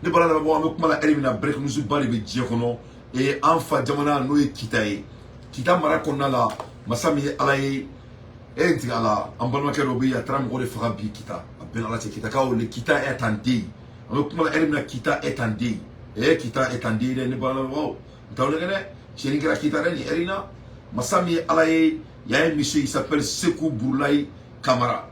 ne bala na bo am kuma la elimina break musu bari be je kono e anfa jamana no e kitaye kita mara konna la masami alaye e nti ala ambalma ke robi ya tram gore faga bi kita ben ala kita ka o le kita est en dé am kuma la elimina kita est en dé e kita est en dé ne bala wo tawle gene cheni gra kita ni erina masami alaye ya un monsieur il s'appelle Sekou Bourlaye Kamara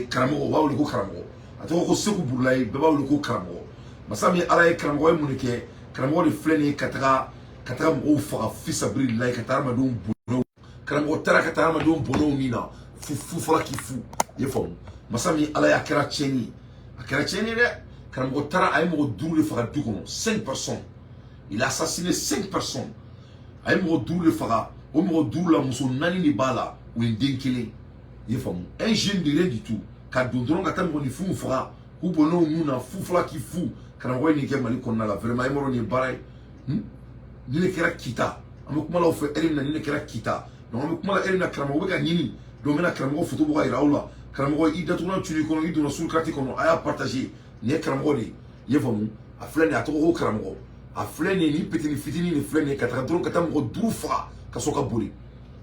Karamo wa le ko Karamo ato ko Sekou Bourlaye be ba le ko Karamo masami alaye Karamo e munike Karamo de fleni katara mo fa fisa brillahi katara ma dum bono Karamo tara katara ma dum bono mina fu fala ki fu ye fo masami alaye akara cheni de Karamo tara ay mo duru le fa du kono 5 personnes il a assassiné 5 personnes ay mo duru le fa o mo duru la muso nani ni bala ou ndinkele ye fo un jeune de rien du tout ka dondron ka tan mo ni fu fa ku bono muna fu fala ki fu Karamo ni ke mali konna la vraiment ay mo ni baray ni ne kera kita am kuma la fe erina ni ne kera kita donc am kuma la erina Karamo be ka nyini do mena Karamo photo bo ga iraula Karamo i datu na tuni kono i do na sul krati kono aya partager ni Karamo ni ye fo a flene ato ko Karamo a flene ni petini fitini ni flene ka dron ka tam ko dufa ka soka buri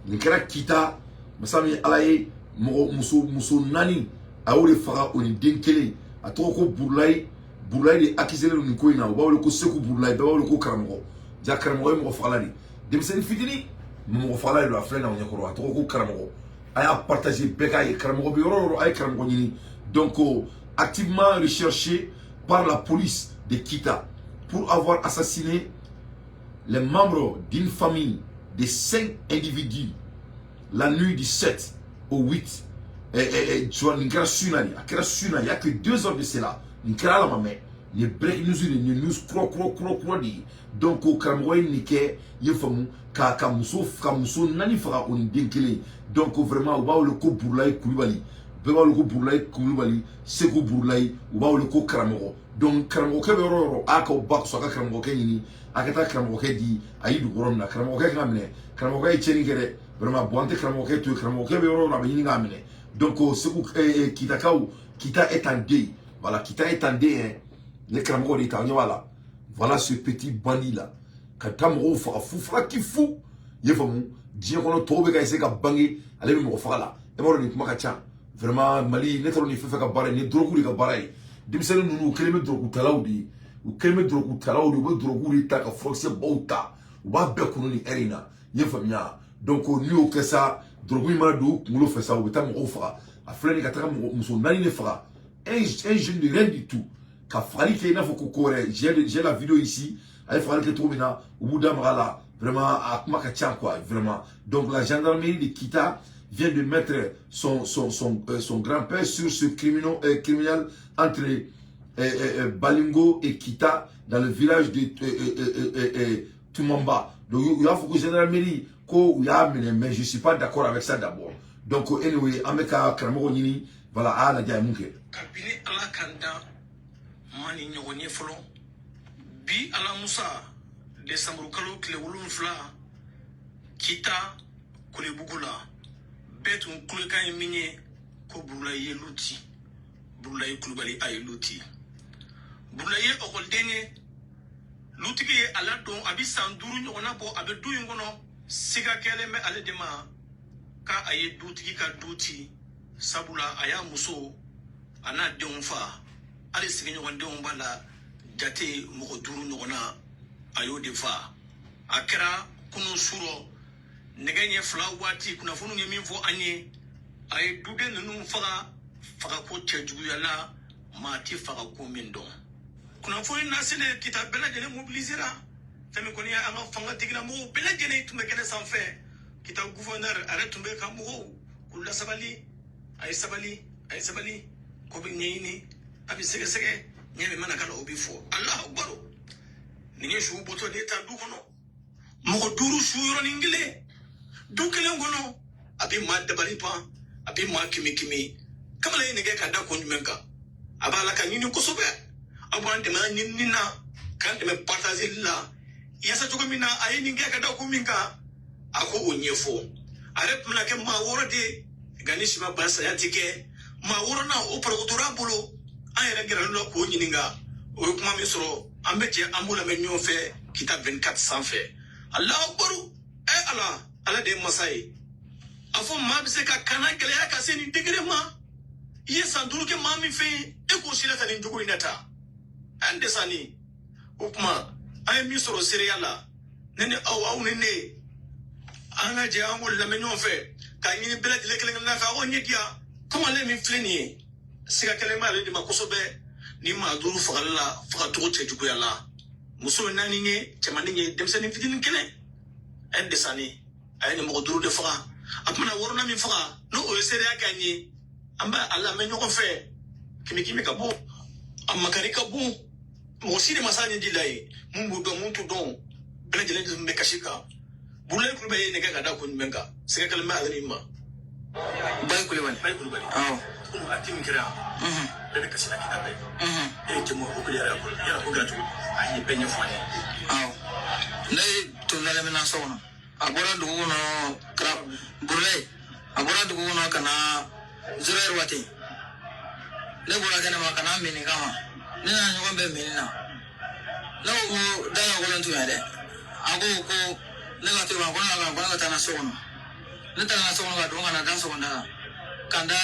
ni kera kita masami alaye mo muso nani awre faga oni denkele ato ko Bourlaye de akizele ni ko ina ba ko Sekou Bourlaye ba ko Karamo ja Karamo mo fala ni dem sen fitini mo fala lo aflena on yakoro ato ko Karamo aya partager beka e Karamo bi oro ay Karamo ni donc activement recherché par la police de Kita pour avoir assassiné les membres d'une famille de 5 individus la nuit du 7 au 8 il n'y a que 2 heures de cela les break news croc donc au Cameroun nike yefamu ka muso nani fara on denkele donc vraiment on va le ko Bourlaye Coulibaly beba le ko Bourlaye Coulibaly Sekou Bourlaye on va le ko Karamo donc Karamo ke roro aka bak so ka Karamo ke ni akata Karamo ke di ayidu goronna Karamo ke ngamne Karamo ke cheni kere vraiment bonte Karamo ke to Karamo ke roro na bini ngamne donc Sekou kita est en dé voilà kita est en dé hein les Karamo de Tanya voilà ce petit bandit là quand Kamoro fa fufra ki fou yefamu die kono tobe ga ese ka bangi ale mo fa la e mo ni kuma ka cha vraiment mali netro ni fefa ka bare ni drogu ka bare dimsel nunu keleme drogu talawdi u keleme drogu talawdi bo drogu ri ta ka force bauta u ba be kono ni erina yefamya donc ni o kessa drogu ma do ngulo fa sa u ta mo fa afleni ka ta mo muso nani ne fa un jeune de rien du tout ka fali ke na foko kore j'ai la vidéo ici elle fallait que tout maintenant au bout d'un là vraiment à Kumakacha quoi vraiment donc la gendarmerie de Kita vient de mettre son grand-père sur ce criminel entre Balingo et Kita dans le village de Tumamba donc il y a faut que gendarmerie ko il y a mais je suis pas d'accord avec ça d'abord donc anyway ameka Karamo nini voilà à la diamunke kabini ala kanda mani nyogoni folo bi ala musa décembre kalo kile wolonfla Kita kule bugula betu kule kan minye ko Bourlaye luti Bourlaye Coulibaly ay luti Bourlaye okol denye luti ke ala don abi sanduru nyogona bo abe du ngono siga kele me ale dema ka aye duti ka duti sabula aya muso ana denfa ale sigi nyogon den bala jate moko duru nyogona ayo defa akra kunu suro negenye fla wati kuna funu nye minfo anye ay dude nunu faga ko chejugu yala mati faga ko mindo kuna fo nasile Kita bela jene mobilisera tami koni anga fanga tigina mo bela jene tumbe kene sanfe Kita gouverneur arrête tumbe kamugo kula sabali ko be nyini abi sege nyeme mana kala obi fo Allah akbar ninge shu boto de ta du kono mo duru shu yoro ningile du kele ngono abi ma dabali pa abi ma kimi kamala yene ga kanda ko nyumenka abala kan nyini ko sobe abwan de ma nyini na kan de me partager la yasa jogo mina ayi ninge ga da ko minka ako onyefo are puna ke ma woro de ganishi ma basa ya tike ma woro na o prokutura bulo ayere gira lo ko nyininga o ye kuma min sɔrɔ an bɛ jɛ an b'o lamɛn ɲɔgɔn fɛ kita 24 sanfɛ Allahu akbar ala de ye masa ye a fɔ maa bɛ se ka kana gɛlɛya ka se nin degré ma i ye san 5 kɛ maa min fɛ yen e k'o si la ta nin jogo in na ta an desani o kuma an ye min sɔrɔ seereya la ne ni aw ni ne an ka jɛ an b'o lamɛn ɲɔgɔn fɛ ka ɲini bɛɛ lajɛlen kelen-kelenna fɛ aw ɲɛ diya komi ale min filɛ nin ye siga kelen b'ale de ma kosɛbɛ ni maa 5 fagali la fagacogo cɛjuguya la muso 4 ye cɛmanin ye denmisɛnnin fitinin kelen an desani a ye nin mɔgɔ 5 de faga a tuma na 4nan min faga n'o o ye seereya kɛ an ye an bɛ a lamɛn ɲɔgɔn fɛ kimi ka bon a makari ka bon mɔgɔ si de ma s'a ɲɛji la ye mun b'u dɔn mun t'u dɔn bɛɛ lajɛlen tun bɛ kasi kan Burulayi Kulubali ye nɛgɛ ka da kun jumɛn kan siga kelen bɛ ale ni ma Bayi Kulubali komi a ti min kɛra bɛɛ bɛ kasi la kita bɛɛ e ye cɛmɔgɔ ko yɛrɛ ko kɛra cogo a ye bɛɛ ɲɛfɔ an ye ne tun dalen bɛ so kɔnɔ a bɔra dugu kɔnɔ kara Burulayi a bɔra dugu kɔnɔ ka na 0 heure waati ne bɔra kɛnɛma ka na mini kama ne n'a ɲɔgɔn bɛ mini na ne ko da ɲɔgɔnlen tun ye dɛ a ko ne ka to ko ne ka taa na so kɔnɔ ne taara na so kɔnɔ ka don ka na da sɔgɔnda la ka da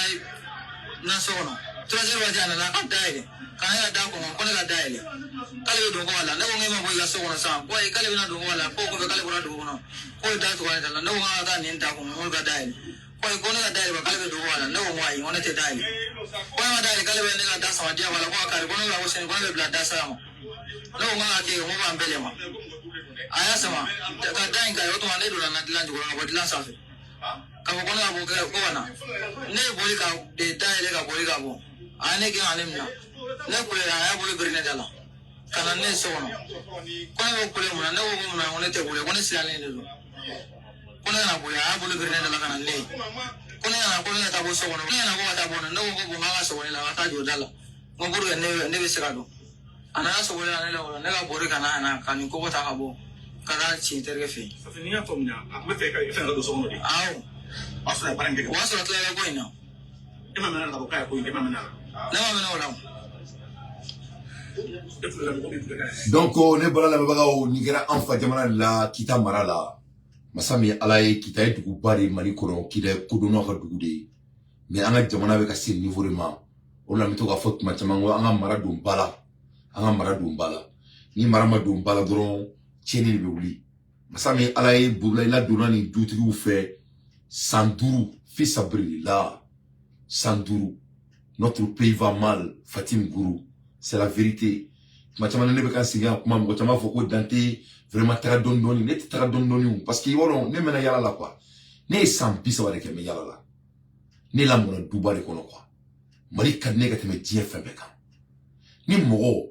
na so kɔnɔ 3 heures waati a nana ka da yɛlɛ ka ne ka da kɔnɔ ko ne ka da yɛlɛ k'ale bɛ don kɔ la ne ko n ma bɔ i ka so kɔnɔ sisan ko ayi k'ale bɛna don kɔ la ko kɔfɛ k'ale bɔra dugu kɔnɔ ko da tɔgɔ ne ta la ne ko n ka taa nin da kɔnɔ ko ka da yɛlɛ ko ayi ko ne ka da yɛlɛ k'ale bɛ don kɔ la ne ko ayi ko ne tɛ da yɛlɛ ko ne ma da yɛlɛ k'ale bɛ ne ka da sama diya la ko a kari ko ne bɛ ko sini ko ne bɛ bila da saya ma ne ko n ka kɛ ko b'an bɛɛ ma a y'a sama ka da in ka o tuma ne donna na dilan jukɔrɔ ka bɔ dilan sanfɛ ka fɔ ko ne ka bɔ ko ka na ne ye boli ka da yɛlɛ ka boli ka bɔ a ye ne gɛn ale minɛ ne kule a y'a bolo biri ne da la ka na ne so kɔnɔ ko ne bɛ kule mun na ne ko mun na ko ne tɛ kule ko ne siralen de don ko ne kana boli a y'a bolo biri ne da la ka na ne ye ko ne nana ko ne ka taa bɔ so kɔnɔ ne nana ko ka taa bɔ ne ko bon k'an ka sɔgɔli la ka taa jɔ da la n ko pour que ne bɛ se ka don a nana sɔgɔli la ne la ne ka bori ka na ka nin koko ta ka bɔ ka taa ci terikɛ fɛ yen. Safi n'i y'a faamuya a tun bɛ fɛ ka fɛn dɔ don so kɔnɔ de. Awɔ. O y'a sɔrɔ a ye baara in kɛ. O y'a sɔrɔ tilala ko in na. E ma mɛn a la ka fɔ k'a ye ko in kɛ e ma mɛn a la. Ne ma mɛn o la. Donc ne bɔra lamɛnbagaw nin kɛra an fa jamana la Kita mara la masa min ala ye Kita ye duguba de Mali kɔnɔ Kita ye kodɔnnaw ka dugu de ye mais an ka jamana bɛ ka se niveau de ma o la n bɛ to k'a fɔ tuma caman ko an ka mara don ba la an ka mara don ba la ni mara ma don ba la dɔrɔn tiɲɛni de bɛ wuli masa min ala ye Burulayi ladonna nin dutigiw fɛ san 5 fi sabilila san 5 notre pays va mal Fatim Gourou c'est la vérité tuma caman ne bɛ ka segin a kuma mɔgɔ caman fɔ ko Dante vraiment taga dɔɔni dɔɔni ne tɛ taga dɔɔni dɔɔni parce que yɔrɔ ne mɛna yala la quoi ne ye san 30 de kɛ mɛ yala la ne lamɔna duba de kɔnɔ quoi Mali ka di ne ka tɛmɛ diɲɛ fɛn bɛɛ kan ni mɔgɔ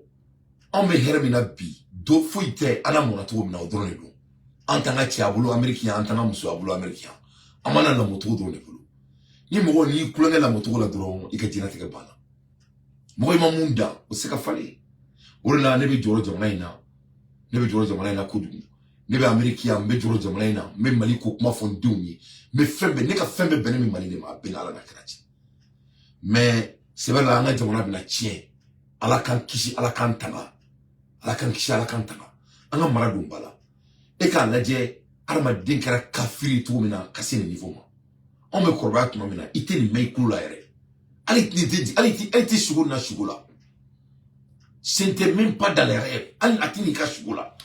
anw bɛ hɛrɛ min na bi do foyi tɛ ala mɔna cogo min na o dɔrɔn de don an t'an ka cɛ a bolo Américain an t'an ka muso a bolo Américain an mana lamɔ cogo dɔrɔn de bolo ni mɔgɔ n'i kulonkɛ lamɔ cogo la dɔrɔn i ka diɲɛlatigɛ banna mɔgɔ i ma mun da o se ka falen o de la ne bɛ jɔrɔ jamana in na ne bɛ jɔrɔ jamana in na kojugu ne bɛ Américain n bɛ jɔrɔ jamana in na n bɛ Mali ko kuma fɔ n denw ye n bɛ fɛn bɛɛ ne ka fɛn bɛɛ bɛnnen bɛ Mali de ma a bɛɛ n'a ala na kɛra ci mais c'est vrai la an ka jamana bɛna tiɲɛ ala k'an kisi ala k'an tanga ala k'an kisi ala k'an tanga an ka mara don ba la e k'a lajɛ adamaden kɛra kafiri cogo min na ka se nin niveau ma anw bɛ kɔrɔbaya tuma min na i tɛ nin mɛn i kulo la yɛrɛ hali tɛ sugo na sugo la ce n'était même pas dans les rêves hali a tɛ n'i ka sugo la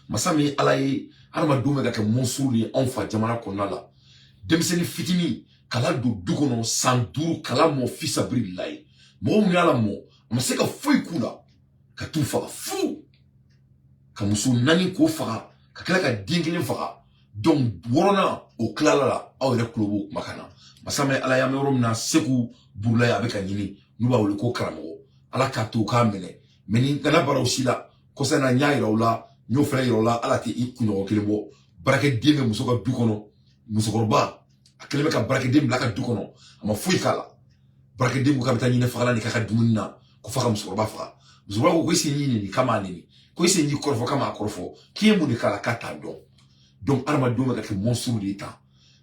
masa min ala ye adamadenw bɛ ka kɛ monsuru de ye anw fa jamana kɔnɔna la denmisɛnnin fitinin kala don du kɔnɔ san 5 kala mɔ fi sabililayi mɔgɔ min y'a la mɔ a ma se ka foyi k'u la ka t'u faga fu ka muso 4 k'o faga ka tila ka den 1 faga donc 6nan o tilala la aw yɛrɛ kulo b'o kuma kan na masa min ala y'an bɛ yɔrɔ min na Seku Burulayi a bɛ ka ɲini n'u b'a wele ko karamɔgɔ ala k'a to k'a minɛ mais ni kana bara o si la kɔsa in na n y'a yira u la n y'o fana yira u la ala tɛ i kunɲɔgɔn kelen bɔ baarakɛden bɛ muso ka du kɔnɔ musokɔrɔba a kɛlen bɛ ka baarakɛden bila ka du kɔnɔ a ma foyi k'a la baarakɛden ko k'a bɛ taa ɲinɛ fagalan de k'a ka dumuni na ko f'a ka musokɔrɔba faga musokɔrɔba ko i sen y'i neni k'a m'a neni ko i sen y'i kɔrɔfɔ k'a m'a kɔrɔfɔ k'i ye mun de k'a la k'a t'a dɔn donc adamadenw bɛ ka kɛ monsuru de ye tan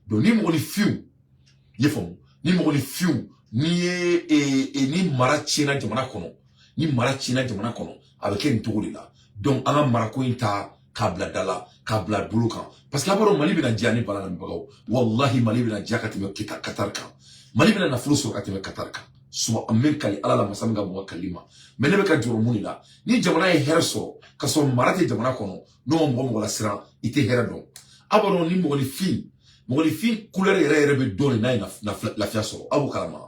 donc ni mɔgɔ ni fiw i ye faamu ni mɔgɔ ni fiw ni ye ni mara tiɲɛna jamana kɔnɔ ni mara tiɲɛna jamana kɔnɔ avec une tour là donc an ka marako in ta k'a bila dala k'a bila bolo kan parce que a b'a dɔn Mali bɛna diya ne bala lamɛnbagaw wallahi Mali bɛna diya ka tɛmɛ Qatar kan Mali bɛna nafolo sɔrɔ ka tɛmɛ Qatar kan suba min kali ala la masa min ka bɔ kali ma mais ne bɛ ka jɔrɔ mun de la ni jamana ye hɛrɛ sɔrɔ ka sɔrɔ mara tɛ jamana kɔnɔ n'o ma mɔgɔ la siran i tɛ hɛrɛ dɔn a b'a dɔn ni mɔgɔnifin couleur yɛrɛ bɛ dɔn n'a ye lafiya sɔrɔ a b'o kalama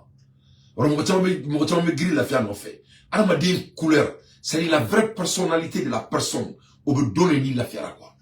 mɔgɔ caman bɛ girin lafiya nɔfɛ adamaden couleur c'est la vraie personnalité de la personne o bɛ dɔn ni lafiyara quoi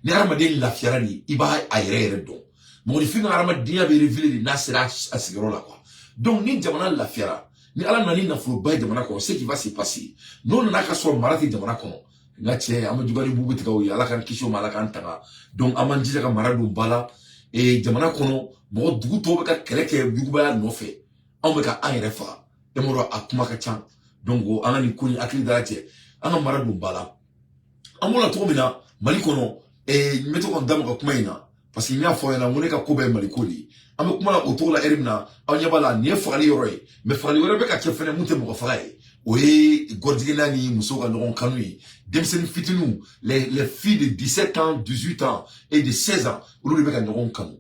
ni adamaden lafiyara de i b'a a yɛrɛ dɔn mɔgɔnifin ka adamadenya bɛ révéler de n'a sera a sigiyɔrɔ la quoi donc ni jamana lafiyara ni ala nana ni nafoloba ye jamana kɔnɔ ce qui va se passer n'o nana ka sɔrɔ mara tɛ jamana kɔnɔ n ka tiɲɛ an bɛ jugani bugu tigɛ o ye ala k'an kisi o ma ala k'an tanga donc an b'an jija ka mara don ba la jamana kɔnɔ mɔgɔ dugu tɔw bɛ ka kɛlɛ kɛ jugubaya nɔfɛ anw bɛ ka an yɛrɛ faga e m'o dɔn a kuma ka ca donc an ka nin ko in hakili dara cɛ an ka mara don ba la an b'o la cogo min na Mali kɔnɔ n bɛ to ka n da maga kuma in na parce que n y'a fɔ aw ɲɛna n ko ne ka ko bɛɛ ye Mali ko de ye an bɛ kuma la o cogo la heure min na aw ɲɛ b'a la nin ye fagali yɔrɔ ye mais fagali wɛrɛ bɛ ka kɛ fɛnɛ mun tɛ mɔgɔ faga ye o ye gɔrijigɛla ni musow ka ɲɔgɔn kanu ye denmisɛnnin fitininw les filles de 17 ans 18 ans et de 16 ans olu de bɛ ka ɲɔgɔn kanu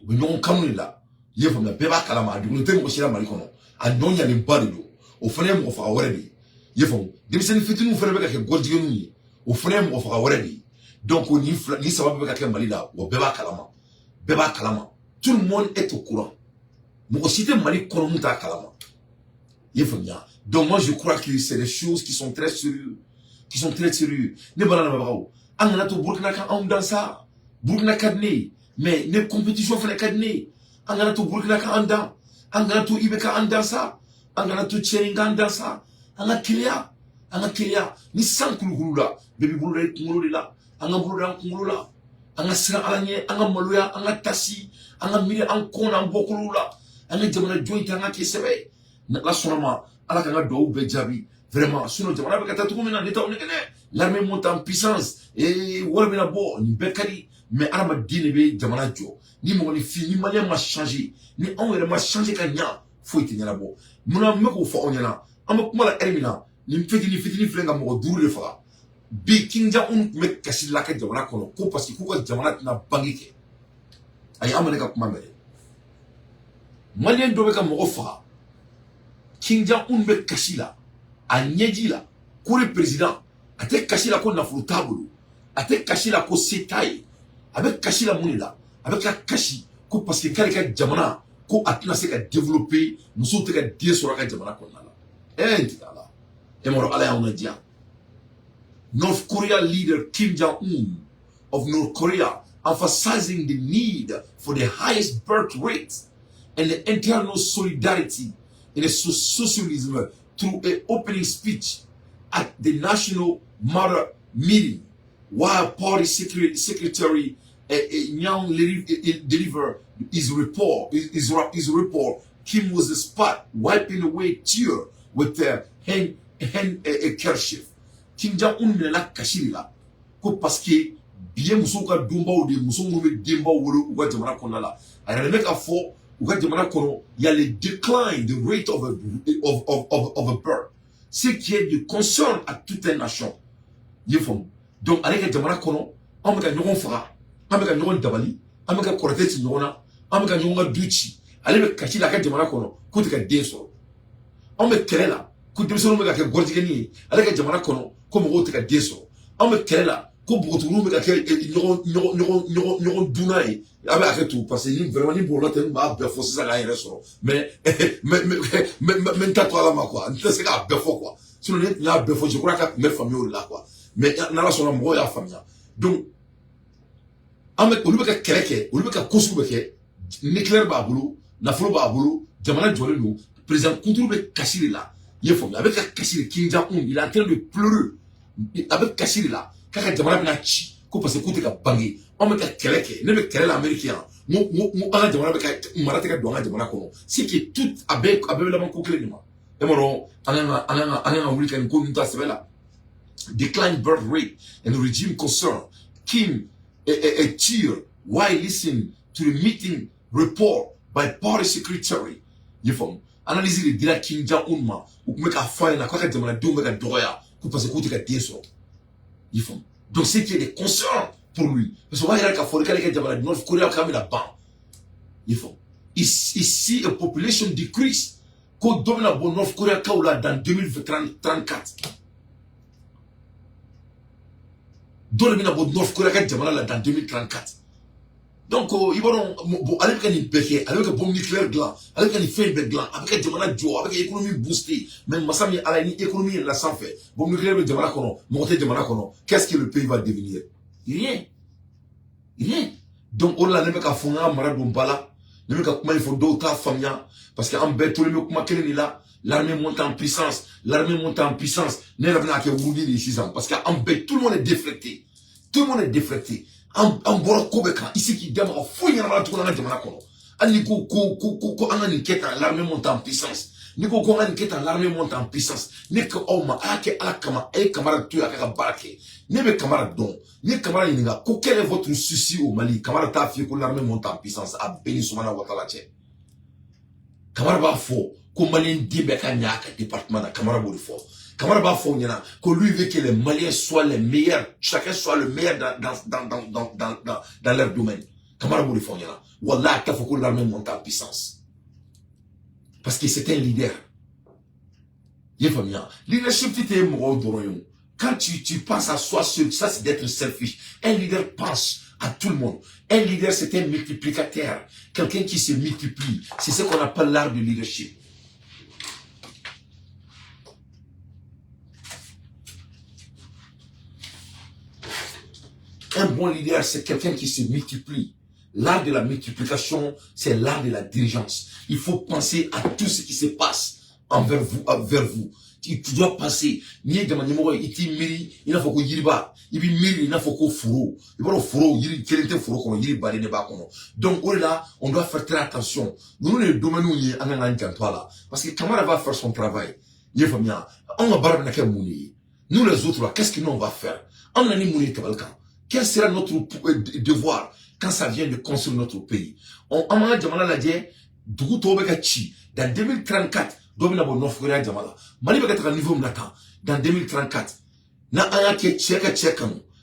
u bɛ ɲɔgɔn kanu de la i ye faamuya bɛɛ b'a kalama a dugulen tɛ mɔgɔ si la Mali kɔnɔ a nɔ ɲalenba de don o fana ye mɔgɔ faga wɛrɛ de ye i ye faamu denmisɛnnin fitininw fana bɛ ka kɛ gɔrijigɛniw ye o fana ye mɔgɔ faga wɛrɛ de ye donc ni saba bɛ ka kɛ Mali la wa bɛɛ b'a kalama tout le monde est au courant mɔgɔ si tɛ Mali kɔnɔ mun t'a kalama i ye faamuya donc moi je crois que c'est des choses qui sont très sérieuses ne bala lamɛnbagaw an kana to Burkina kan anw dansa Burkina ka di ne ye mais ne compétition fana ka di ne ye an kana to Burkina kan an dan an kana to IBK an dansa an kana to tiɲɛni kan an dansa an ka keleya ni san kulukulu la bɛɛ b'i bolo da i kunkolo de la an ka bolo da an kunkolo la an ka siran ala ɲɛ an ka maloya an ka tasi an ka miiri an kɔn n'an bɔkolow la an ka jamana jɔn in ta an ka kɛ sɛbɛ ni ala sɔnna ma ala k'an ka duwawu bɛɛ jaabi vraiment sinon jamana bɛ ka taa cogo min na ne t'aw nɛgɛ dɛ l'armée monte en puissance wari bɛna bɔ nin bɛɛ ka di mais adamaden de bɛ jamana jɔ ni mɔgɔnifin ni maliyɛn ma changer ni anw yɛrɛ ma changer ka ɲa foyi tɛ ɲɛnabɔ munna n bɛ k'o fɔ aw ɲɛna an bɛ kuma la heure min na nin fitinin filɛ ka mɔgɔ 5 de faga bi Kim Jong-un tun bɛ kasi la kɛ jamana kɔnɔ ko parce que k'u ka jamana tɛna bange kɛ ayi an ma ne ka kuma mɛn dɛ maliyɛn dɔ bɛ ka mɔgɔ faga Kim Jong-un bɛ kasi la a ɲɛji la ko le président a tɛ kasi la ko nafolo t'a bolo a tɛ kasi la ko se t'a ye a bɛ kasi la mun de la a bɛ ka kasi ko parce que k'ale ka jamana ko a tɛna se ka développer musow tɛ ka den sɔrɔ a ka jamana kɔnɔna la n tɛ ala e ma dɔn ala y'anw ladiya North Korea leader Kim Jong-un of North Korea emphasizing the need for the highest birth rate and the internal solidarity in a socialism through an opening speech at the National Mother Meeting, while Party Secretary Yang delivered his report. Kim was the spot wiping away tears with a handkerchief. Kim Jong-un minɛna kasi de la ko parce que biye musow ka donbaw de muso minnu bɛ denbaw wolo u ka jamana kɔnɔna la a yɛrɛ bɛ ka fɔ u ka jamana kɔnɔ il y a le decline the rate of a birth ce qui est de concern à toute une nation i ye faamu donc ale ka jamana kɔnɔ an bɛ ka ɲɔgɔn faga an bɛ ka ɲɔgɔn dabali an bɛ ka kɔrɔtɛ ci ɲɔgɔn na an bɛ ka ɲɔgɔn ka du ci ale bɛ kasi la a ka jamana kɔnɔ k'o tɛ ka den sɔrɔ an bɛ kɛlɛ la ko denmisɛnninw bɛ ka kɛ gɔrijigɛni ye ale ka jamana kɔnɔ ko mɔgɔw tɛ ka den sɔrɔ an bɛ kɛlɛ la ko npogotigininw bɛ ka kɛ ɲɔgɔn dunna ye a bɛ hakɛ to parce que ni vraiment ni bɔrɔla tɛ n b'a bɛɛ fɔ sisan k'an yɛrɛ sɔrɔ mais n ta to ala ma quoi n tɛ se k'a bɛɛ fɔ quoi sinon ne tun y'a bɛɛ fɔ je crois k'a tun bɛ faamuya o de la quoi mais n'ala sɔnna mɔgɔw y'a faamuya donc olu bɛ ka kɛlɛ kɛ olu bɛ ka ko sugu bɛ kɛ nucléaire b'a bolo nafolo b'a bolo jamana jɔlen don président kunturu bɛ kasi de la i ye faamuya a bɛ ka kasi de Kim Jong-un il est en train de pleurer a bɛ kasi de la k'a ka jamana bɛna ci ko parce que k'u tɛ ka bange anw bɛ ka kɛlɛ kɛ ne bɛ kɛlɛ la Amérique yan n ko an ka jamana bɛ ka mara tɛ ka don an ka jamana kɔnɔ c'est que tout a bɛɛ bɛ laban ko kelen de ma e ma dɔn an kan ka wuli ka nin ko ninnu ta sɛbɛ la decline birth rate and regime concern Kim cheer while listening to the meeting report by party secretary i ye faamu analyse de dira Kim Jong-un ma u tun bɛ k'a fɔ a ɲɛna k'a ka jamanadenw bɛ ka dɔgɔya parce que tu as des sons. Il faut. Donc c'est qu'il y a des conscients pour lui. Parce qu'on va y aller à Forika, les gars, de North Korea, quand même là-bas. Il faut. Ici, la population decrease. Quand domine la North Korea, dans 2034. Domine la North Korea, dans 2034. Donc, ils vont aller avec un béquet, avec un bombe nucléaire gland, avec un fait gland, avec un diamant joie, avec une économie boostée. Même Massami a une économie la sans fait. Bombe nucléaire de diamant kono, monter diamant kono. Qu'est-ce que le pays va devenir? Rien. Rien. Donc, on l'a même qu'à fond, Maradombala, même qu'à comment il faut d'autres familles, parce qu'en bête, tout le monde qui là, l'armée monte en puissance, l'armée monte en puissance. N'est pas là que vous dites les 6 ans, parce qu'en bête, tout le monde est déflecté. Tout le monde est déflecté. En bora kobeka ici qui dama fouille na tout na dama kono ani ko anani keta l'armée monte en puissance ni ko anani keta l'armée monte en puissance ni ko oma ake akama e camarade tu aka barake ni be camarade don ni camarade ninga ko quel est votre souci au Mali camarade ta fi ko l'armée monte en puissance a béni soumana watala che camarade ba fo ko Malien dibe ka nyaka département na camarade bo fo Kamara ba fo nyana que lui veut que les Maliens soient les meilleurs, chacun soit le meilleur dans leur domaine. Kamara bo fo nyana. Wallah ta faut que l'armée monte en puissance. Parce que c'est un leader. Yefamia, leadership t'es mo doroyon. Quand tu penses à soi seul, ça c'est d'être selfish. Un leader pense à tout le monde. Un leader c'est un multiplicateur, quelqu'un qui se multiplie. C'est ce qu'on appelle l'art du leadership. Un bon leader, c'est quelqu'un qui se multiplie. L'art de la multiplication, c'est l'art de la dirigeance. Il faut penser à tout ce qui se passe envers vous, vers vous. Tu dois penser. Il n'a faut que yiriba. Il n'a faut que furo. Il va furo. Il quel furo comme yiriba de bas comme. Donc là, on doit faire très attention. Nous les domaines où il y a un là. Parce que Kamara va faire son travail. Il est familier. On va barrer na mouni. Nous les autres là, qu'est-ce que nous on va faire? On a ni mouni kabalkan. Quel sera notre devoir quand ça vient de construire notre pays? On a dit dans 2034, domina bon North Korea jamala. Mali va être à niveau mnata. Dans 2034, na aya ke cheka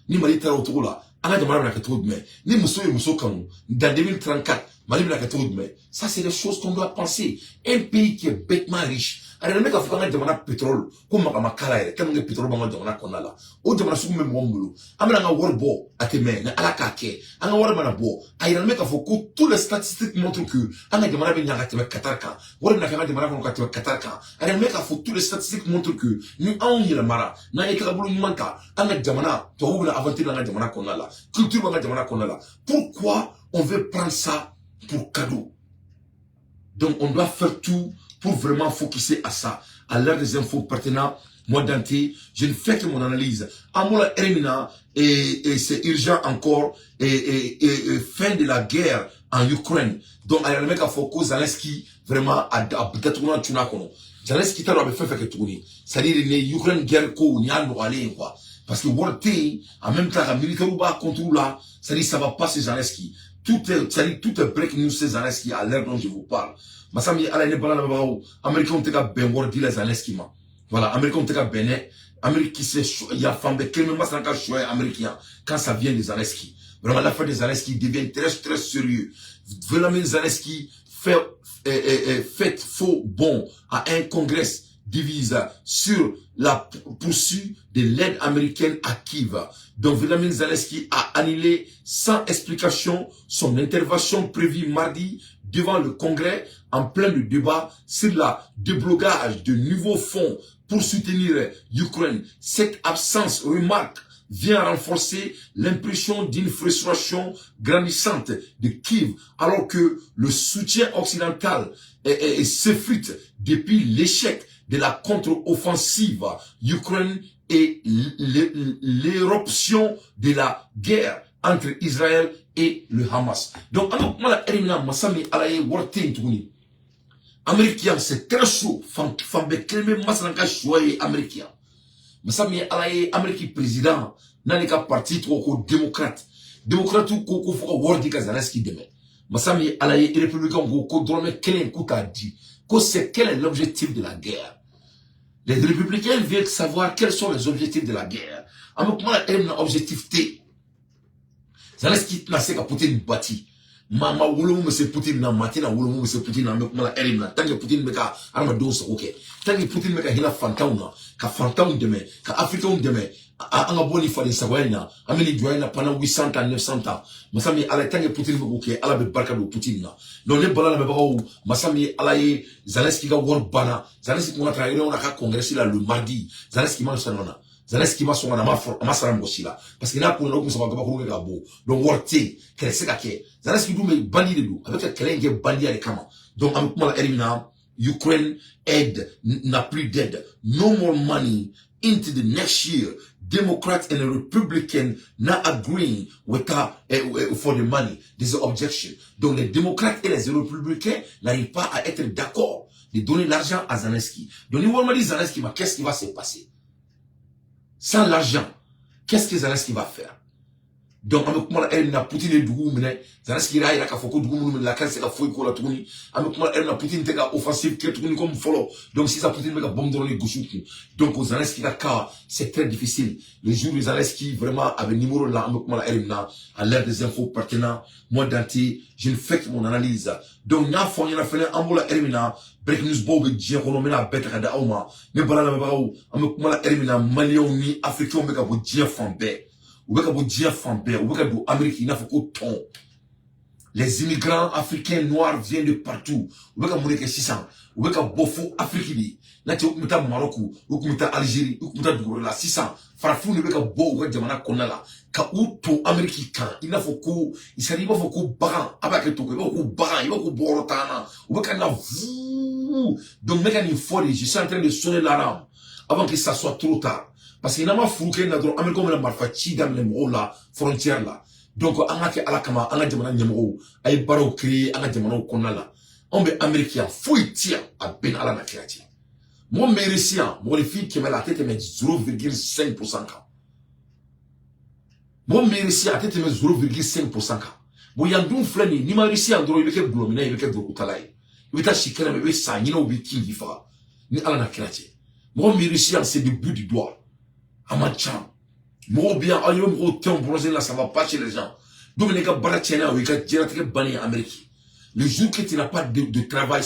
ni Mali tara autour anga jamala na ketou dme. Ni muso kanu. Dans 2034, Mali na ketou dme. Ça c'est des choses qu'on doit penser. Un pays qui est bêtement riche. Alors, le mec a fait un diamant pétrole, comme un makara, comme un pétrole, un diamant qu'on a là. Au diamant, c'est même mon boulot. Amène un warbo à tes mains, à la kake, un warbo. Alors, le mec a fait que toutes les statistiques montrent que, un diamant vient à te katarka, warbo n'a qu'un diamant qu'on a katarka. Alors, le mec a fait toutes les statistiques montrent que, nous, on y a la mara, n'a y'a qu'un boulot manta, un diamant, tu as avanté un diamant qu'on a là, culture un diamant qu'on a là. Pourquoi on veut prendre ça pour cadeau? Donc, on doit faire tout pour vraiment focuser à ça, à l'heure des infos pertinentes, moi Dante, je ne fais que mon analyse. Amola Ermina, et c'est urgent encore, et fin de la guerre en Ukraine. Donc, il y a le mec à focus, Zelensky, vraiment, à détourner tout le monde. Zelensky, t'as fait que tourner. C'est-à-dire, l'Ukraine guerre, il y a un aller, quoi. Parce que World Day, en même temps, la militaire ou bas contre là, c'est-à-dire, ça va pas, c'est Zelensky. Tout est break news, c'est Zelensky, à l'heure dont je vous parle. Masami ala ne balana bawo Américain te ka ben wor di la Zelensky ma voilà Américain te ka ben Amérique qui c'est il y a femme de crime masana ka choix américain quand ça vient des Zelensky vraiment l'affaire des Zelensky devient très sérieux vraiment Zelensky fait faux bon à un congrès divise sur la poursuite de l'aide américaine à Kiev. Donc Volodymyr Zelensky a annulé sans explication son intervention prévue mardi devant le Congrès en plein de débat sur la déblocage de nouveaux fonds pour soutenir l'Ukraine. Cette absence remarque vient renforcer l'impression d'une frustration grandissante de Kiev alors que le soutien occidental s'effrite depuis l'échec de la contre-offensive Ukraine et l'éruption de la guerre entre Israël et le Hamas. Donc, Américain, c'est très chaud. Américain. Masami alaye Amérique président, n'anika parti trop démocrate. Démocrate ou koko faut voir di Zelensky demain. Masami alaye républicain ko drôme quel coup t'a dit. Que c'est quel est l'objectif de la guerre? Les républicains veulent savoir quels sont les objectifs de la guerre. Avec moi, un objectif T. Zelensky n'a pas Poutine bâti. Mama wolo me se Poutine na matina wolo me se Poutine na me kuma elim na tangi Poutine me ka arma dos ok tangi Poutine me ka hila fantauna ka fantaun deme ka africain deme anga boni fa de sawana ameni joina pana 800 ans 900 ans masami ala tangi Poutine me ok ala be barka do Poutine na non le bala na be ba masami ala ye Zelensky ga wor bana Zelensky ko tra on ka congrès là le mardi Zelensky man sanona Zelensky m'a son ma saram là parce que là pour nous ça va pas ko ga bo donc worté qu'elle sait que Zelensky do me bandi de do avec quelqu'un qui bandi avec comment donc am kuma la elimina Ukraine aid n'a plus d'aide no more money into the next year Democrats and Republicans not agreeing with for the money there's an objection donc les démocrates et les républicains n'arrivent pas à être d'accord de donner l'argent à Zelensky donc ils vont dire Zelensky mais qu'est-ce qui va se passer sans l'argent, qu'est-ce que Zelensky va faire? Donc, avec moi, elle n'a Poutine et Dougou, mais Zelensky a fait beaucoup de Dougou, la casse, la fouille, la tournie. Avec moi, elle n'a Poutine, t'es offensif, qui tourne comme follow. Donc, si ça Poutine, mais bombe dans les gauches. Donc, Zelensky, c'est très difficile. Le jour où Zelensky, vraiment, avec numéro là, avec moi, elle n'a, à l'air des infos pertinents, moi, d'anti, je ne fais que mon analyse. Donc, n'a fait, il a fait un mot, elle n'a, break news bogue dia kono mena beta kada auma me bala na bawo am kuma elimina malion ni africain be ka bo dia fambe ou be ka bo dia fambe ou be ka do Amérique na foko ton les immigrants africains noirs viennent de partout ou be ka mune ke 600 ou be ka bofu Afrique bi na ti muta Maroc ou muta Algérie ou muta dugoro la 600 farafu ne be ka bo ou ka jamana konala ka ou to Amérique kan ina foko isari ba foko baran abake to ko baran iba ko borotana ou be ka na donc, il faut je suis en train de sonner l'alarme avant que ça soit trop tard. Parce qu'il n'y a pas fouqué, il y a des Américains qui ont marfachi dans les mots là, frontières là. Donc, on a que Alakama, on a des gens qui ont barreau créé, on a des gens qui ont là. On est Américain, fouille tient à Ben Ala na créatif. Moi, mes récients, moi, les filles qui ont la tête, mais 0,5%. Moi, mes récients, la tête, mais 0,5%. Moi, il y a un flâne, ni ma récients, il y a un glomina, il y a un glomina. Il y a un peu de sang, il y a un peu de sang, ni ala na créatif. Moi, mes récients, c'est du bout du doigt. Amacham. Moi, bien, il y a un peu de temps bronzé là, ça va pas chez les gens. Donc, les gars, baratchena, il y a un peu de banni en Amérique. Le jour que tu n'as pas de travail,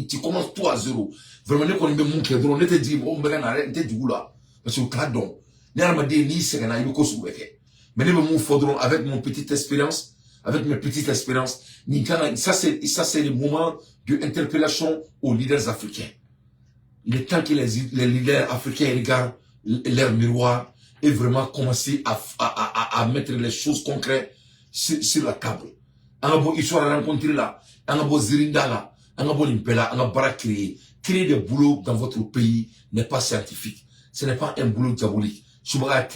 tu commences tout à zéro. Vraiment, quand on me montre, on te dit, on me arrête, du coup là. Parce que tu as donc. Ni à dit, ni c'est qu'il y a un peu de mais les moments avec mon petite expérience, avec mes petites expériences, ça c'est le moment de interpellation aux leaders africains. Il est temps que les leaders africains regardent leur miroir et vraiment commencer à mettre les choses concrètes sur la table. Angabo histoire à rencontrer là, angabo zirinda là, angabo limpela, angabara créer des boulots dans votre pays n'est pas scientifique. Ce n'est pas un boulot diabolique. Subaka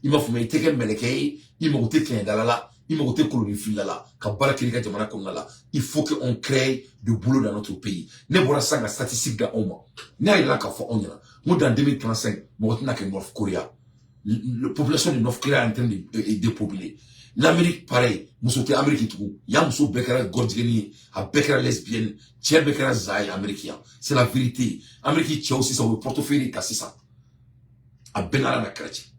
il m'a fait teke melekei, il m'a goûté qu'un dalala. Il m'a dit il faut qu'on crée du boulot dans notre pays. Ne voilà ça la statistique d'un homme. Ne là qu'à faire on y a. Moi dans 2035, moi on a que North Korea. La population de North Korea est en train de dépopulée. L'Amérique pareil. Nous sommes Amérique tout. Yam so bekara gordieni, a bekara lesbienne, tiens bekara zai américain. C'est la vérité. Amérique tient aussi son portefeuille cassé ça. A benara na krati.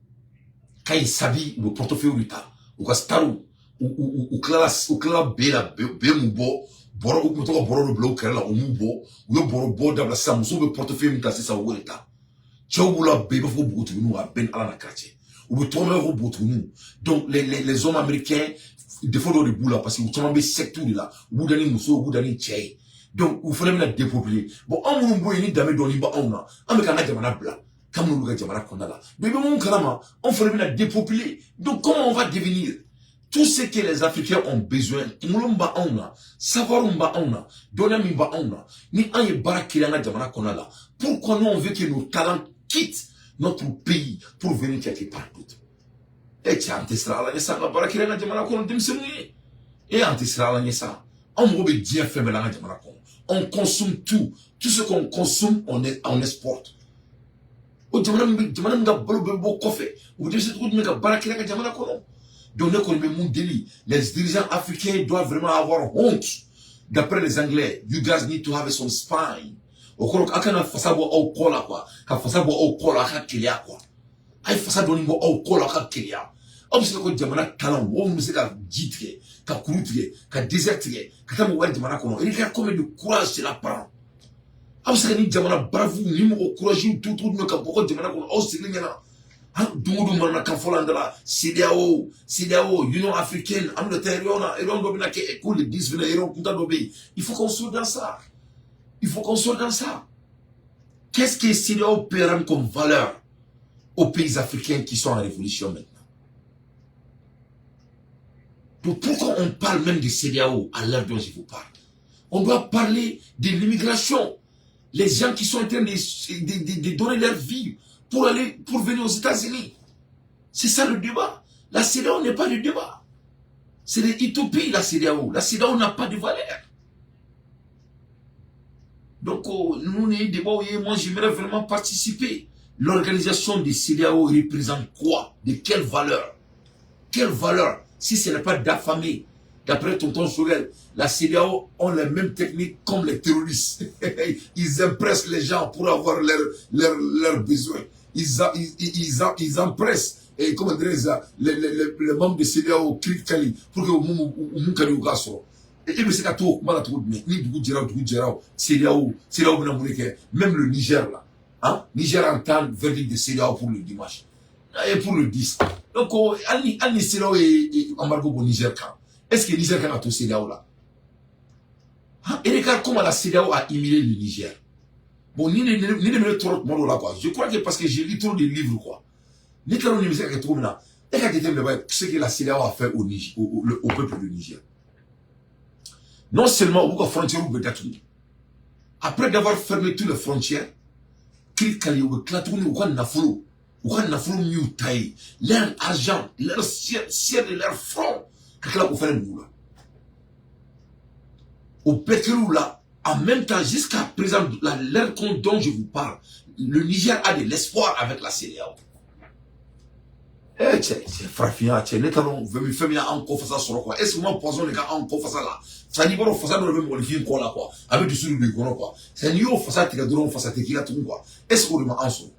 Quand il s'habille le portefeuille l'État, ou kastaru ou classe bela be mubo boro ou to boro blo kala o mubo ou boro bo da la sam so be portefeuille mta ça ou l'État. Tchawula be fo butu nous a ben ala na quartier. Ou be tourner au butu nous. Donc les hommes américains des fois dans le boulot parce que vous tombez secteur là, ou dani muso ou dani tchai. Donc vous fallait la dépopuler. Bon on mbo ni dame do ni ba on na. Am ka na jamana bla. Comme nous le jamana konala. Mais mon kalama, on fallait la dépopuler. Donc comment on va devenir tout ce que les Africains ont besoin, mulumba ona, savarumba ona, donamimba ona, ni anye barakilana jamana konala. Pourquoi nous on veut que nos talents quittent notre pays pour venir quelque part d'autre? Et tu as antisra la ça, barakilana jamana konala dimsuni. Et antisra la ça. On veut bien faire la jamana konala. On consomme tout. Tout ce qu'on consomme, on exporte. Au jamana nga bolo kofe. Ou de ce truc nga barakilana jamana konala. Donc, les dirigeants africains doivent vraiment avoir honte. D'après les Anglais, you guys need to have some spine. o koro akana fasa bo au kola quoi ka fasa bo au kola ka kilia quoi ay fasa doni bo au kola ka kilia o bi se ko jamana talon o mu se ka jitige ka kurutige ka désertige ka tamu wari jamana kono il y a combien de courage c'est la parent am se ni jamana bravu ni mo courage tout no ka boko jamana kono o se ni na dungudu marna kan folandala CEDEAO Union africaine Angleterre et on doit que école 10 vena et on compta dobe il faut qu'on sorte dans ça qu'est-ce que CEDEAO perd comme valeur aux pays africains qui sont en révolution maintenant? Donc pourquoi on parle même de CEDEAO à l'heure dont je vous parle? On doit parler de l'immigration, les gens qui sont en train de donner leur vie pour venir aux États-Unis. C'est ça le débat. La CEDEAO n'est pas le débat. C'est l'utopie, la CEDEAO. La CEDEAO n'a pas de valeur. Donc, nous, les débats, moi, j'aimerais vraiment participer. L'organisation des CEDEAO représente quoi? De quelle valeur? Quelle valeur? Si ce n'est pas d'affamer, d'après Tonton Sorel, la CEDEAO ont les mêmes techniques comme les terroristes. Ils impressent les gens pour avoir leurs besoins. Ils empressent, et comment dire ça, les membres de CEDEAO critiquent pour que vous kali ou gasso. Et il me sait qu'à tout, mal à tout, mais ni du Gérard, CEDEAO, même le Niger là, hein, Niger entend verdict de CEDEAO pour le dimanche et pour le 10. Donc, Annie CEDEAO et embargo au Niger quand. Est-ce que le Niger a tout CEDEAO là? Et regarde comment la CEDEAO a humilié le Niger. Bon, ni de trop de là, quoi. Je crois que parce que j'ai lu trop de livres, quoi. Ni quand on y met trop là. Et quand ce que la CEDEAO a fait au peuple du Niger. Non seulement au frontière ou après d'avoir fermé toutes les frontières, leur argent, leur ciel et leur front, au pétrole là, en même temps, jusqu'à présent, l'ère dont je vous parle, le Niger a de l'espoir avec la CEDEAO. Eh, c'est frappant, c'est nettement, vous faites bien encore faire ça sur quoi. Est-ce que moi, poison les gars, encore faire ça là? Ça dit pas, faire ça dans le même modifié quoi là, quoi. Avec du sous-du quoi. C'est un niveau, faire ça, tu as donné, faire ça, tu as tout quoi. Est-ce qu'on le met en sous?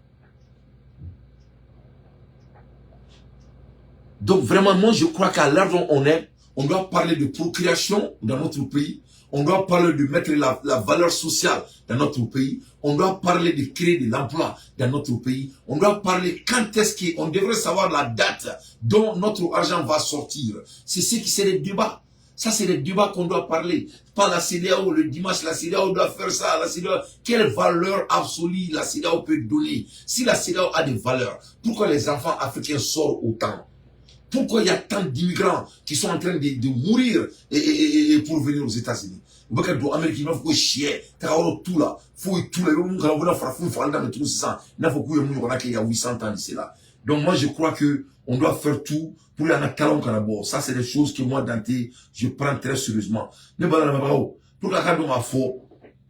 Donc, vraiment, moi, je crois qu'à l'heure où on est, on doit parler de procréation dans notre pays. On doit parler de mettre la valeur sociale dans notre pays. On doit parler de créer de l'emploi dans notre pays. On doit parler quand est-ce qu'on devrait savoir la date dont notre argent va sortir. C'est ce qui c'est le débat. Ça, c'est le débat qu'on doit parler. Pas la CEDEAO, le dimanche, la CEDEAO doit faire ça. La CEDEAO, quelle valeur absolue la CEDEAO peut donner? Si la CEDEAO a des valeurs, pourquoi les enfants africains sortent autant? Pourquoi il y a tant d'immigrants qui sont en train de mourir et pour venir aux États-Unis? Vous voyez que l'Amérique, il faut chier, tout là, faut tout là, il y a 800 ans d'ici là. Donc moi je crois que on doit faire tout pour y en talent d'abord. Ça c'est des choses que moi Dante, je prends très sérieusement. Mais pour la carte de ma foi,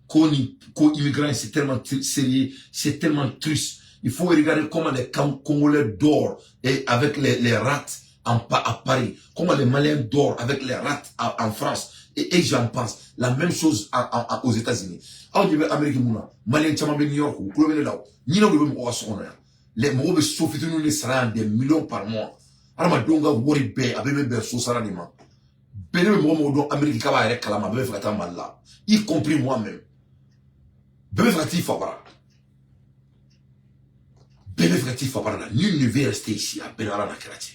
co-immigrants c'est tellement sérieux, c'est tellement triste. Il faut regarder comment les Congolais dorment et avec les rats à Paris, comment les Maliens dorment avec les rats en France. Et j'en pense. La même chose aux États-Unis. Alors, il y a Amérique, Malien, New York, ou Colombie, là, ni non, les mots de Sophie, nous les salaires des millions par mois. Alors, ma donga, wori be, avec mes berceaux, ça, les mains. Ben, le moment où Amérique, Kaba, Kalama, ben, frata, mal là. Y compris moi-même. Ben, frati, Fabara. Ben, frati, Fabara, nul ne veut rester ici, à Benara, na Karate.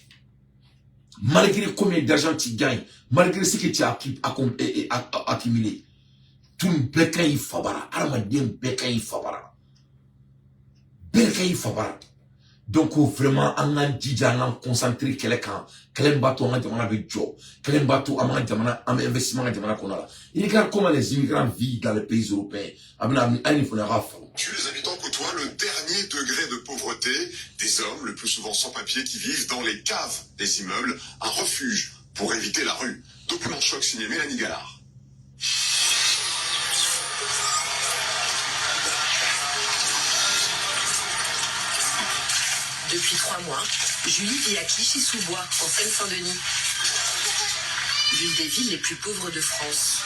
Malgré combien d'argent tu gagnes, malgré ce que tu as accumulé, tout le bécain y fabara, armadien bécain y fabara. Bécain y fabara. Donc, vraiment, on a dit, on a concentré quelqu'un, quel bateau on a demandé avec Joe, quel bateau on a demandé un investissement qu'on a. Et regarde comment les immigrants vivent dans les pays européens. Les habitants côtoient le dernier degré de pauvreté des hommes, le plus souvent sans papier, qui vivent dans les caves des immeubles, un refuge pour éviter la rue. Document choc signé Mélanie Gallard. Depuis 3 mois, Julie vit à Clichy-sous-Bois, en Seine-Saint-Denis. L'une des villes les plus pauvres de France.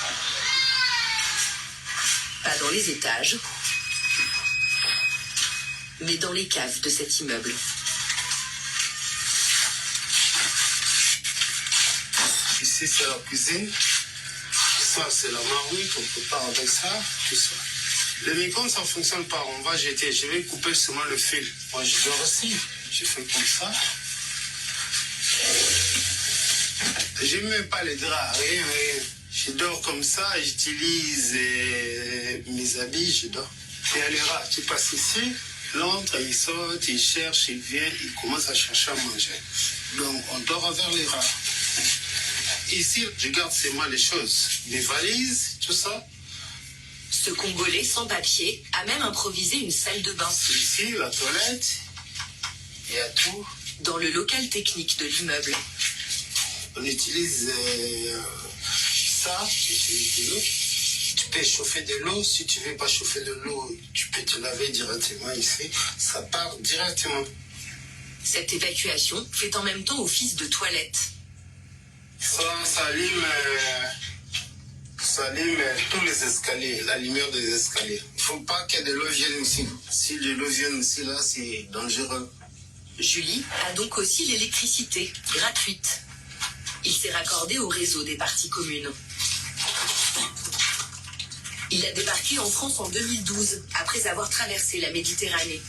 Pas dans les étages, mais dans les caves de cet immeuble. Ici, c'est la cuisine. Ça, c'est la marmite, on prépare avec ça, tout ça. Le micro, ça ne fonctionne pas, on va jeter. Je vais couper seulement le fil. Moi, je dors aussi. Je fais comme ça. Je ne mets pas les draps, rien. Je dors comme ça, j'utilise mes habits, je dors. Et il y a les rats, tu passes ici, l'entre, il saute, il cherche, il vient, il commence à chercher à manger. Donc, on dort avec les rats. Ici, je garde seulement les choses, mes valises, tout ça. Ce Congolais sans papier a même improvisé une salle de bain. Ici, la toilette, il y a tout. Dans le local technique de l'immeuble. On utilise ça, de l'eau. Tu peux chauffer de l'eau. Si tu ne veux pas chauffer de l'eau, tu peux te laver directement ici. Ça part directement. Cette évacuation fait en même temps office de toilette. Ça allume tous les escaliers, la lumière des escaliers. Il ne faut pas que de l'eau vienne ici. Si de l'eau vient ici, là, c'est dangereux. Julie a donc aussi l'électricité, gratuite. Il s'est raccordé au réseau des parties communes. Il a débarqué en France en 2012, après avoir traversé la Méditerranée.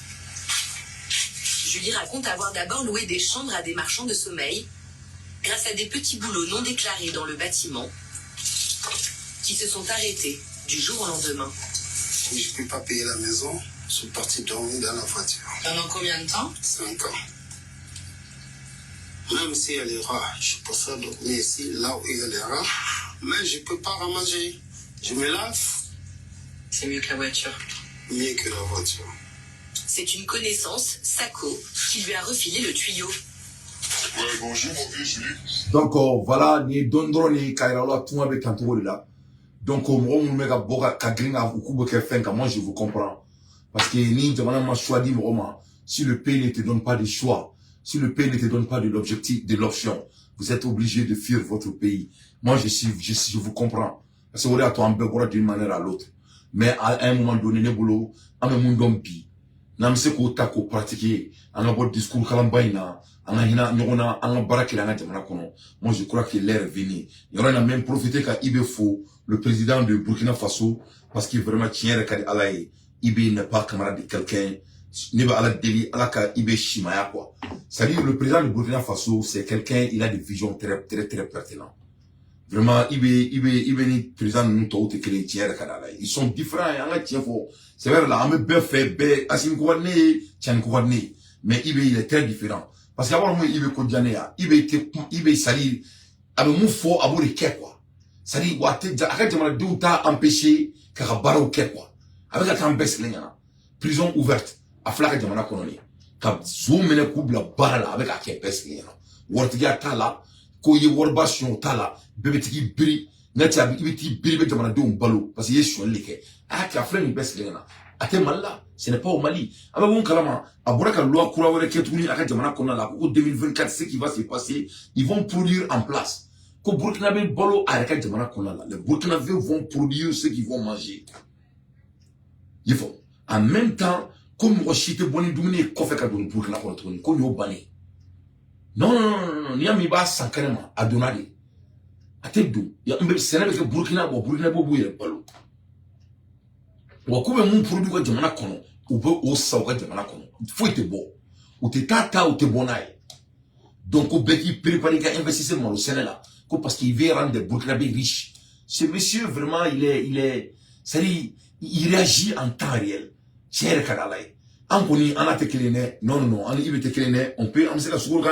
Julie raconte avoir d'abord loué des chambres à des marchands de sommeil, grâce à des petits boulots non déclarés dans le bâtiment, qui se sont arrêtés du jour au lendemain. Je ne peux pas payer la maison, je suis parti dormir dans la voiture. Pendant combien de temps? 5 ans. Même s'il y a les rats, je peux pas dormir ici, là où il y a les rats, mais je ne peux pas ramasser. Je me lave. C'est mieux que la voiture. Mieux que la voiture. C'est une connaissance, Sako, qui lui a refilé le tuyau. Ouais, bonjour, mon vieux Julie. Donc voilà, ni dondro ni kairala tout avec tanto là. Donc moi on me ga boga ka gringa ku be ke fenka, moi je vous comprends. Parce que ni jamana ma choisi moi, si le pays ne te donne pas de choix, si le pays ne te donne pas de l'objectif, de l'option, vous êtes obligé de fuir votre pays. Moi je vous comprends. Parce que on est à toi d'une manière à l'autre. Mais à un moment donné ne boulot, à un monde bi. Nam se ko ta ko pratiquer, en un discours kalambaina. Moi je crois que l'heure est venue. Il y en a même profité quand Ibe Fo, le président de Burkina Faso, parce qu'il vraiment tient à Alaï. Ibe n'est pas camarade de quelqu'un. N'est pas à la délit, à la ka Ibe Shimaya quoi. C'est-à-dire le président de Burkina Faso, c'est quelqu'un, il a des visions très pertinentes. Vraiment, Ibe ni président de nous te créer tient à Alaï. Ils sont différents, c'est vrai là, on me bien fait, Asim Kouane, Tian Kouane. Mais Ibe il est très différent. Parce qu'avant moi, il veut condamner, il veut salir, avec mon faux, à bout de quai, quoi. C'est-à-dire, après, tu as empêché, qu'à barre au quai, quoi. Avec la campagne, prison ouverte, à flaque de mana colonie. Quand zoom le couple la barre là, avec la campagne, Wartiga Tala, Koye Warbation Tala, Bébétiki Biri, Natia, Ibiti Biri, Bétamana de Balo, parce qu'il est sur l'équai. Ah, qui a fait une baisse, Ate Mala, ce n'est pas au Mali. Alors bon kalama, après que la loi Kourawere Ketouni, à Jamana Konala, au 2024, ce qui va se passer, ils vont produire en place. Quand Burkinabé Bolo à Jamana Konala, les Burkinabés vont produire ce qu'ils vont manger. Il faut. En même temps, comme Rochite Boni Doumine, Kofeka Don Burkina Konatoni, comme Yobani. Non, Niamiba Sankarema, à Donadi. Ate Dou, il y a un Sénégal Burkina Bobo Balo. Wakube mon produit kwa jamana kono, ube osa kwa jamana kono. Faut te bon. Ou te tata ou te bonaye. Donc au beki préparé qu'à investir dans le Sénégal, parce qu'il veut rendre des Burkinabés riches. Ce monsieur vraiment c'est-à-dire il réagit en temps réel. Tiens kadalay. On connaît on a tekelene, non, on y veut tekelene, on peut on sait la seconde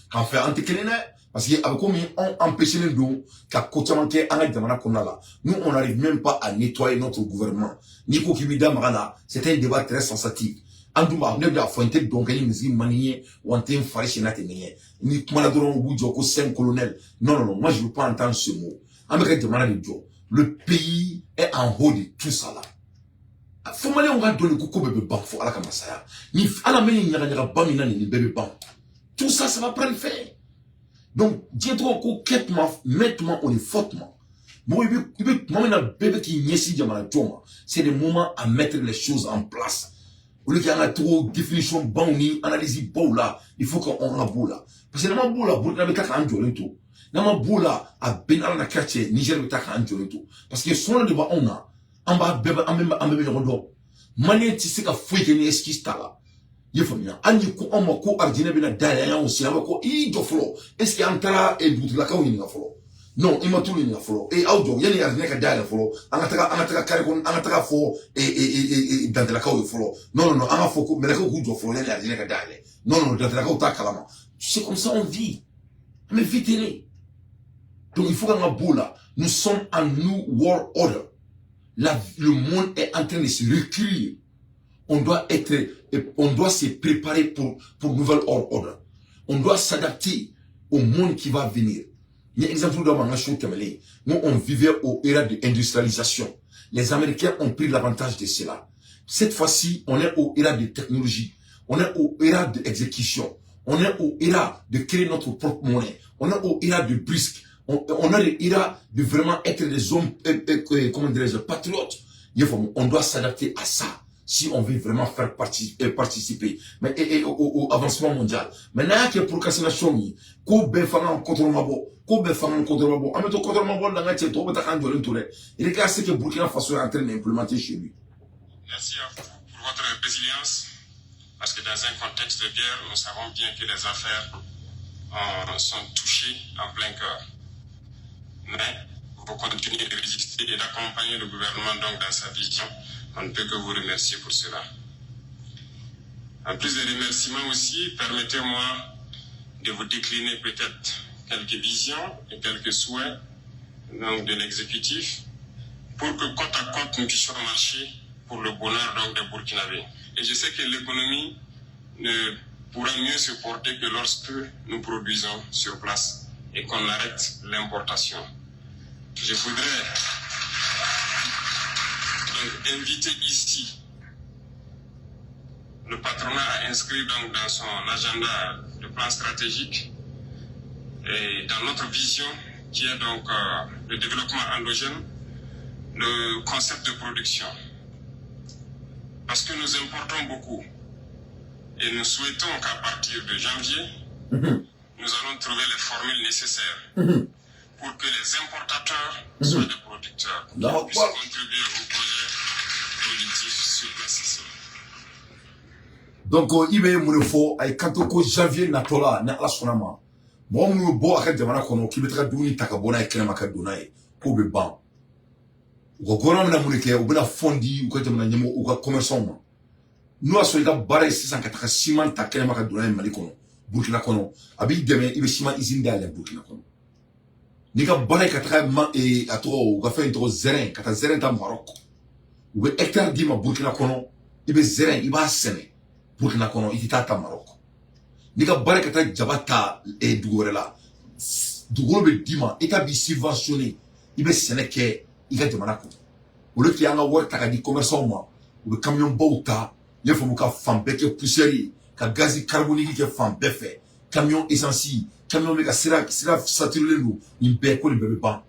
quand fait en tekelene. Parce que avec comme on empêche les deux qu'à côté manquer en jamana konala. Nous on n'arrive même pas à nettoyer notre gouvernement. Nico Kibida Marana, c'était un débat très sensitif. Andouma, ne doit fonter donc il nous manier ou un thème farichinate nié. Ni maladron ou Djoko 5 colonel. Non, moi je veux pas entendre ce mot. Avec demande de Djo, le pays est en haut de tout ça là. Faut m'aller on va donner coucou bébé ban, faut à la kamasaya. Ni à la meni n'a pas mina ni bébé ban. Tout ça, ça va prendre fin. Donc, dis toi maintenant, on est fortement. Moi, c'est des moments à mettre les choses en place. Au lieu qu'il y a trop définition bon ni analyse bon là, il faut qu'on a beau là. Parce que n'a beau là, Burkina Faso a un jour tout. N'a beau là, à Benal na quartier, Niger a un jour tout. Parce que son de on a, en bas bébé, en même le Malien tisse ka fouille que ni esquisse là. Il faut bien. Ani ko on ma ko ardine bina derrière on si ko i do flo. Est-ce qu'il entara et bout la ka wini nga flo. Non, il m'a tout li nga flo. Et audio, yeli ardine ka derrière flo. Angataka kare kon angataka fo et dans la ka flo. Non, anga fo ko mais la ko do flo yeli ardine ka derrière. Non, dans la ka ta kalama. C'est comme ça on vit. Mais vite donc il faut qu'on a beau là. Nous sommes en new world order. Le monde est en train de se recréer. On doit se préparer pour nouvelle ordre. On doit s'adapter au monde qui va venir. Il y a un exemple dans ma chose nous on vivait au ère de l'industrialisation. Les Américains ont pris l'avantage de cela. Cette fois-ci, on est au ère de technologie. On est au ère de exécution. On est au ère de créer notre propre monnaie. On est au ère de brisque. On a l'ira de vraiment être des hommes, comment dirais-je, patriotes. On doit s'adapter à ça si on veut vraiment faire participer mais au avancement mondial. Maintenant, il y a procrastination. Ko ben fanga contre mabo, ko ben fanga contre mabo. Ameto contre mabo dans la tête, on va t'attendre le tour. Il est ce que Burkina Faso est en train d'implémenter chez lui. Merci à vous pour votre résilience, parce que dans un contexte de guerre, nous savons bien que les affaires sont touchées en plein cœur. Mais vous continuez de résister et d'accompagner le gouvernement donc dans sa vision. On ne peut que vous remercier pour cela. En plus des remerciements aussi, permettez-moi de vous décliner peut-être quelques visions et quelques souhaits donc, de l'exécutif pour que côte à côte nous puissions marcher pour le bonheur donc des Burkinabés. Et je sais que l'économie ne pourra mieux se porter que lorsque nous produisons sur place et qu'on arrête l'importation. Je voudrais donc inviter ici le patronat à inscrire donc dans son agenda de plan stratégique et dans notre vision qui est donc le développement endogène, le concept de production. Parce que nous importons beaucoup et nous souhaitons qu'à partir de janvier, nous allons trouver les formules nécessaires pour que les importateurs soient des producteurs, pour qu'ils puissent contribuer au projet productif sur place ici. Donc, il y a un fort, et quand on janvier natola, na la sonama. Bon, on bo akad jamana kono, qui mettra douni takabona et krema kadona e, ko be ban. Ou gona mena munike, ou bena fondi, ou ka jamana nyemo, ou ka commerçant ma. Nous a soika bara 680 ciment ta krema kadona e Mali kono, Burkina kono. Abi deme, ibe ciment izine dale Burkina kono. Nika bara katra ma e atro, ou ka fait intro zeren, kata zeren ta Maroc. Ou be hectare di ma Burkina kono, ibe zeren, iba sene. Burkina kono, iti ta Maroc. Nika bara kata jabata e dugore la. Dugore be dima, ita bi subventionné. Ibe sene ke, ika jamana kono. Ou le ki anga wor taka di commerçant ma, ou be camion bauta, il faut que fambe ke poussière, ka gazi carbonique ke fambe fait, camion essence, camion mega sera saturé nous, imbe ko le bébé ban.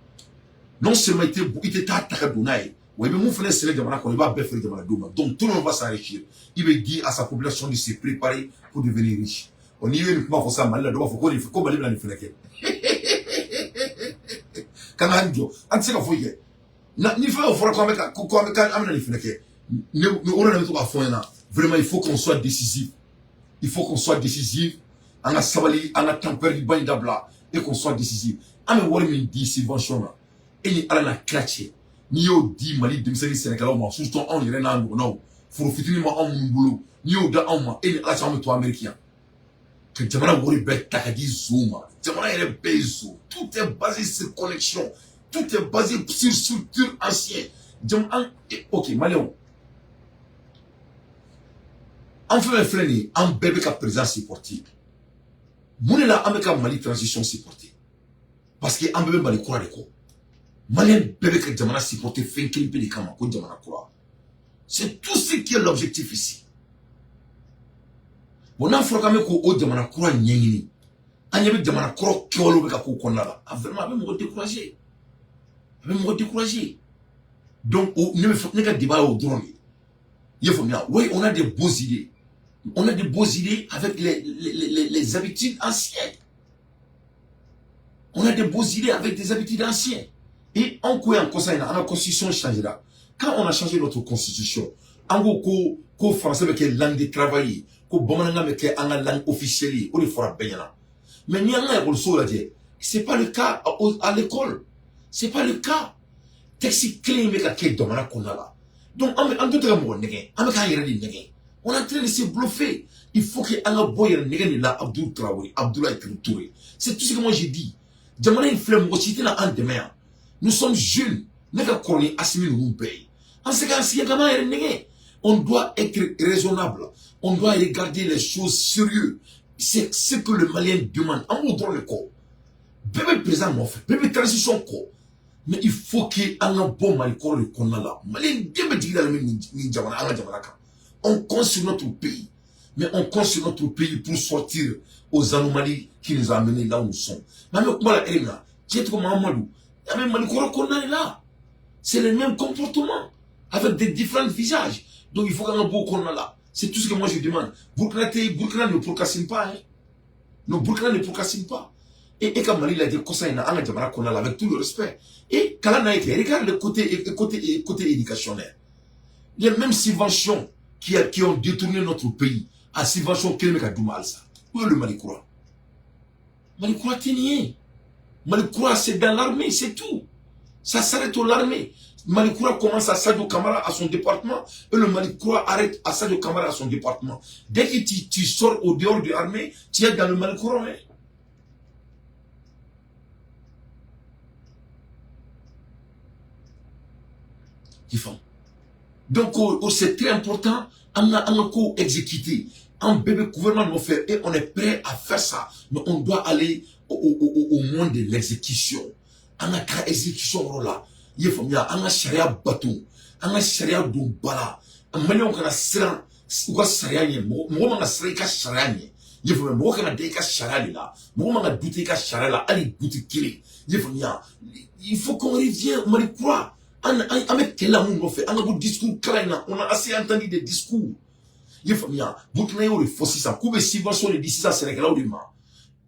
Non seulement ite ta taka donai, ou même mon frère c'est jamana kono, il va befer jamana doma. Donc tout le monde va s'enrichir. Il veut dire à sa population de se préparer pour devenir riche. On y est uniquement pour ça, mal la doit faut qu'on faut aller dans les fenêtres. Quand on dit, on sait qu'on faut y na ni fa fora ko avec amna ni feneke ne on a tout à fond là vraiment il faut qu'on soit décisif, il faut qu'on soit décisif en a sabali en a tempéri bain d'abla et qu'on soit décisif ame wori min di subvention là et ni ala na krache ni yo di Mali de Sénégal on surtout on irait na non faut fitini ma on mbulu ni yo da on ma et ni ala chama to américain que jamana wori bet takadi zuma jamana ele bezo, tout est basé sur connexion. Tout est basé sur structure ancienne. Ok, Maléon. En fait, un frère, un bébé qui a présent supporté. Moune là, un bébé Mali transition supporté. Parce que un bébé Mali croit de quoi. Malien bébé qui a jamana supporté, fait qu'il peut les kama, qu'on jamana croit. C'est tout ce qui est l'objectif ici. On a fait quand même qu'on jamana croit nyengini. Un bébé jamana croit qui va le faire qu'on là. Vraiment, même on découragé. Même me décourager. Donc, ne ka débat au drone. Il faut bien. Oui, on a des beaux idées. On a des beaux idées avec les habitudes anciennes. On a des beaux idées avec des habitudes anciennes. Et en quoi la constitution changera. Quand on a changé notre constitution, en gros, qu'au français avec la langue de travail, qu'au bamananga avec la langue officielle, on est fort bien là. Mais n'y a rien pour c'est pas le cas à l'école. C'est pas le cas. Texte clé mais la quête domana qu'on a là. Donc on est en train de se bluffer. Il faut que Allah boye negen là Abdul Traoré, Abdoulaye Touré. C'est tout ce que moi j'ai dit. Jamana une flemme aussi là en demain. Nous sommes jeunes. N'est pas qu'on est assimilé nous paye. En ce cas, on doit être raisonnable. On doit regarder les choses sérieux. C'est ce que le Malien demande. En mot dans le corps. Bébé présent mon frère. Bébé transition corps. Mais il faut qu'il y ait un bon malcorps qu'on a là. Malien bien me dit dans le même on construit notre pays. Mais on construit notre pays pour sortir aux anomalies qui nous ont amenés là où nous sommes. Mais comment la haine là? J'ai trouvé Mamadou. Il y a même malcorps qu'on a là. C'est le même comportement. Avec des différents visages. Donc il faut qu'il y ait un beau qu'on a là. C'est tout ce que moi je demande. Burkina ne procrastine pas. Hein. Non, Burkina ne procrastine pas. Et quand Mali a dit que ça, il y a un Jamana qu'on a là, avec tout le respect. Et Kalana été, regarde le côté éducationnel. Les mêmes subventions qui ont détourné notre pays, à subvention qui est du mal ça. Où est le Malikoura? Malikoura t'es Malikoura c'est dans l'armée, c'est tout. Ça s'arrête au l'armée. Malikoura commence à Sadio Kamara à son département et le Malikoura arrête à Sadio Kamara à son département. Dès que tu sors au dehors de l'armée, tu es dans le Malikoura. Hein? Donc, c'est très important, on a exécuté. Un bébé gouvernement nous fait et on est prêt à faire ça. Mais on doit aller au monde de l'exécution. On a qu'à exécution là. Il faut bien, on a charia bateau, on a charia doubala. On a sera, ou quoi charia moi on a sera qu'à charia il faut moi on a des qu'à charia là. Moi on a douté qu'à charia là, allez douter qu'il. Il faut qu'on revienne, on y croit. Avec quel amour on fait, on a un discours clair, on a assez entendu des discours. Il faut bien, vous tenez au fossi ça, couvre subvention les décisions sénégalais au demain.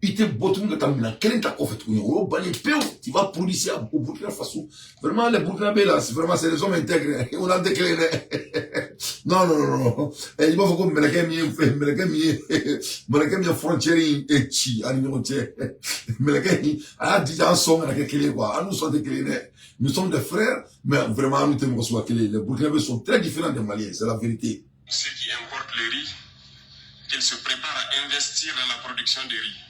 Il te botte de Kamina, quel est ta coffre tout au bani peu, tu vas produire au Burkina Faso. Vraiment, les Burkinabés là, c'est vraiment, c'est les hommes intégrés. On a déclaré. Non. Et il va falloir que me frontière et chi, à l'université. A dit en son, à la quoi. Nous sommes déclarés. Nous sommes des frères, mais vraiment, nous tenons que les Burkinabés sont très différents des Maliens, c'est la vérité. Ceux qui importent le riz, qu'ils se préparent à investir dans la production de riz.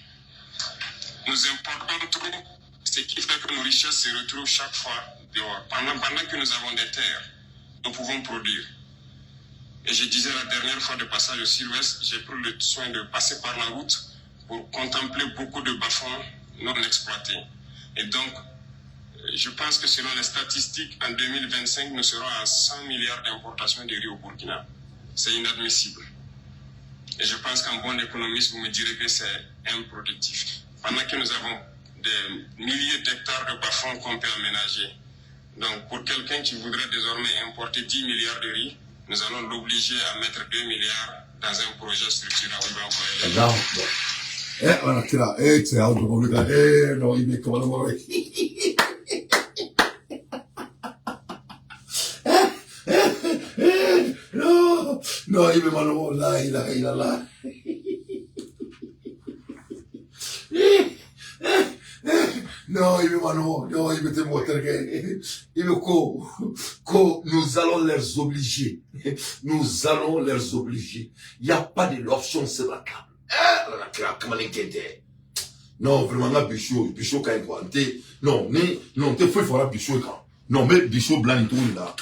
Nous importons trop, ce qui fait que nos richesses se retrouvent chaque fois dehors. Pendant que nous avons des terres, nous pouvons produire. Et je disais la dernière fois de passage au Sud-Ouest, j'ai pris le soin de passer par la route pour contempler beaucoup de bas-fonds non exploités. Et donc, je pense que selon les statistiques, en 2025, nous serons à 100 milliards d'importations de riz au Burkina. C'est inadmissible. Et je pense qu'en bon économiste, vous me direz que c'est improductif. Pendant que nous avons des milliers d'hectares de bas-fonds qu'on peut aménager. Donc, pour quelqu'un qui voudrait désormais importer 10 milliards de riz, nous allons l'obliger à mettre 2 milliards dans un projet structurant. Non, il me m'a là, il a là. Non, il me m'a non, il me te montre il me ko nous allons les obliger. Nous allons les obliger. Il n'y a pas de l'option sur la table. Non, vraiment, là, bichot, quand il quoi. Non, t'es fou, il faudra bichot quand. Non, mais bichot blanc et tout là.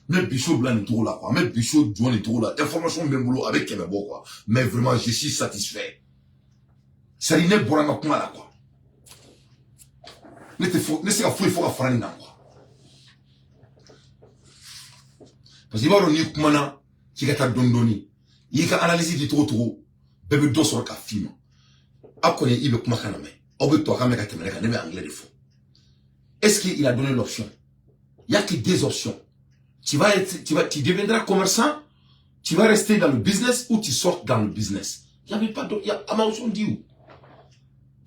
Mais bichot blanc et tout là, quoi. Mais bichot jaune et tout là. Information même boulot avec Kemebo, quoi. Mais vraiment, je suis satisfait. Ça n'est pas un peu là, quoi. Ne sais pas, il faut faire un quoi. Parce qu'il va y avoir un kumana qui est à Dondoni. Il y a une analyse de trop. Bébé dos sur le film. Après, il veut comment caname. Obe toi, quand même, quand même, anglais de faux. Est-ce qu'il a donné l'option? Il n'y a que des options. Tu deviendras commerçant, Tu vas rester dans le business ou tu sors dans le business. Il n'y avait pas d'autre. Il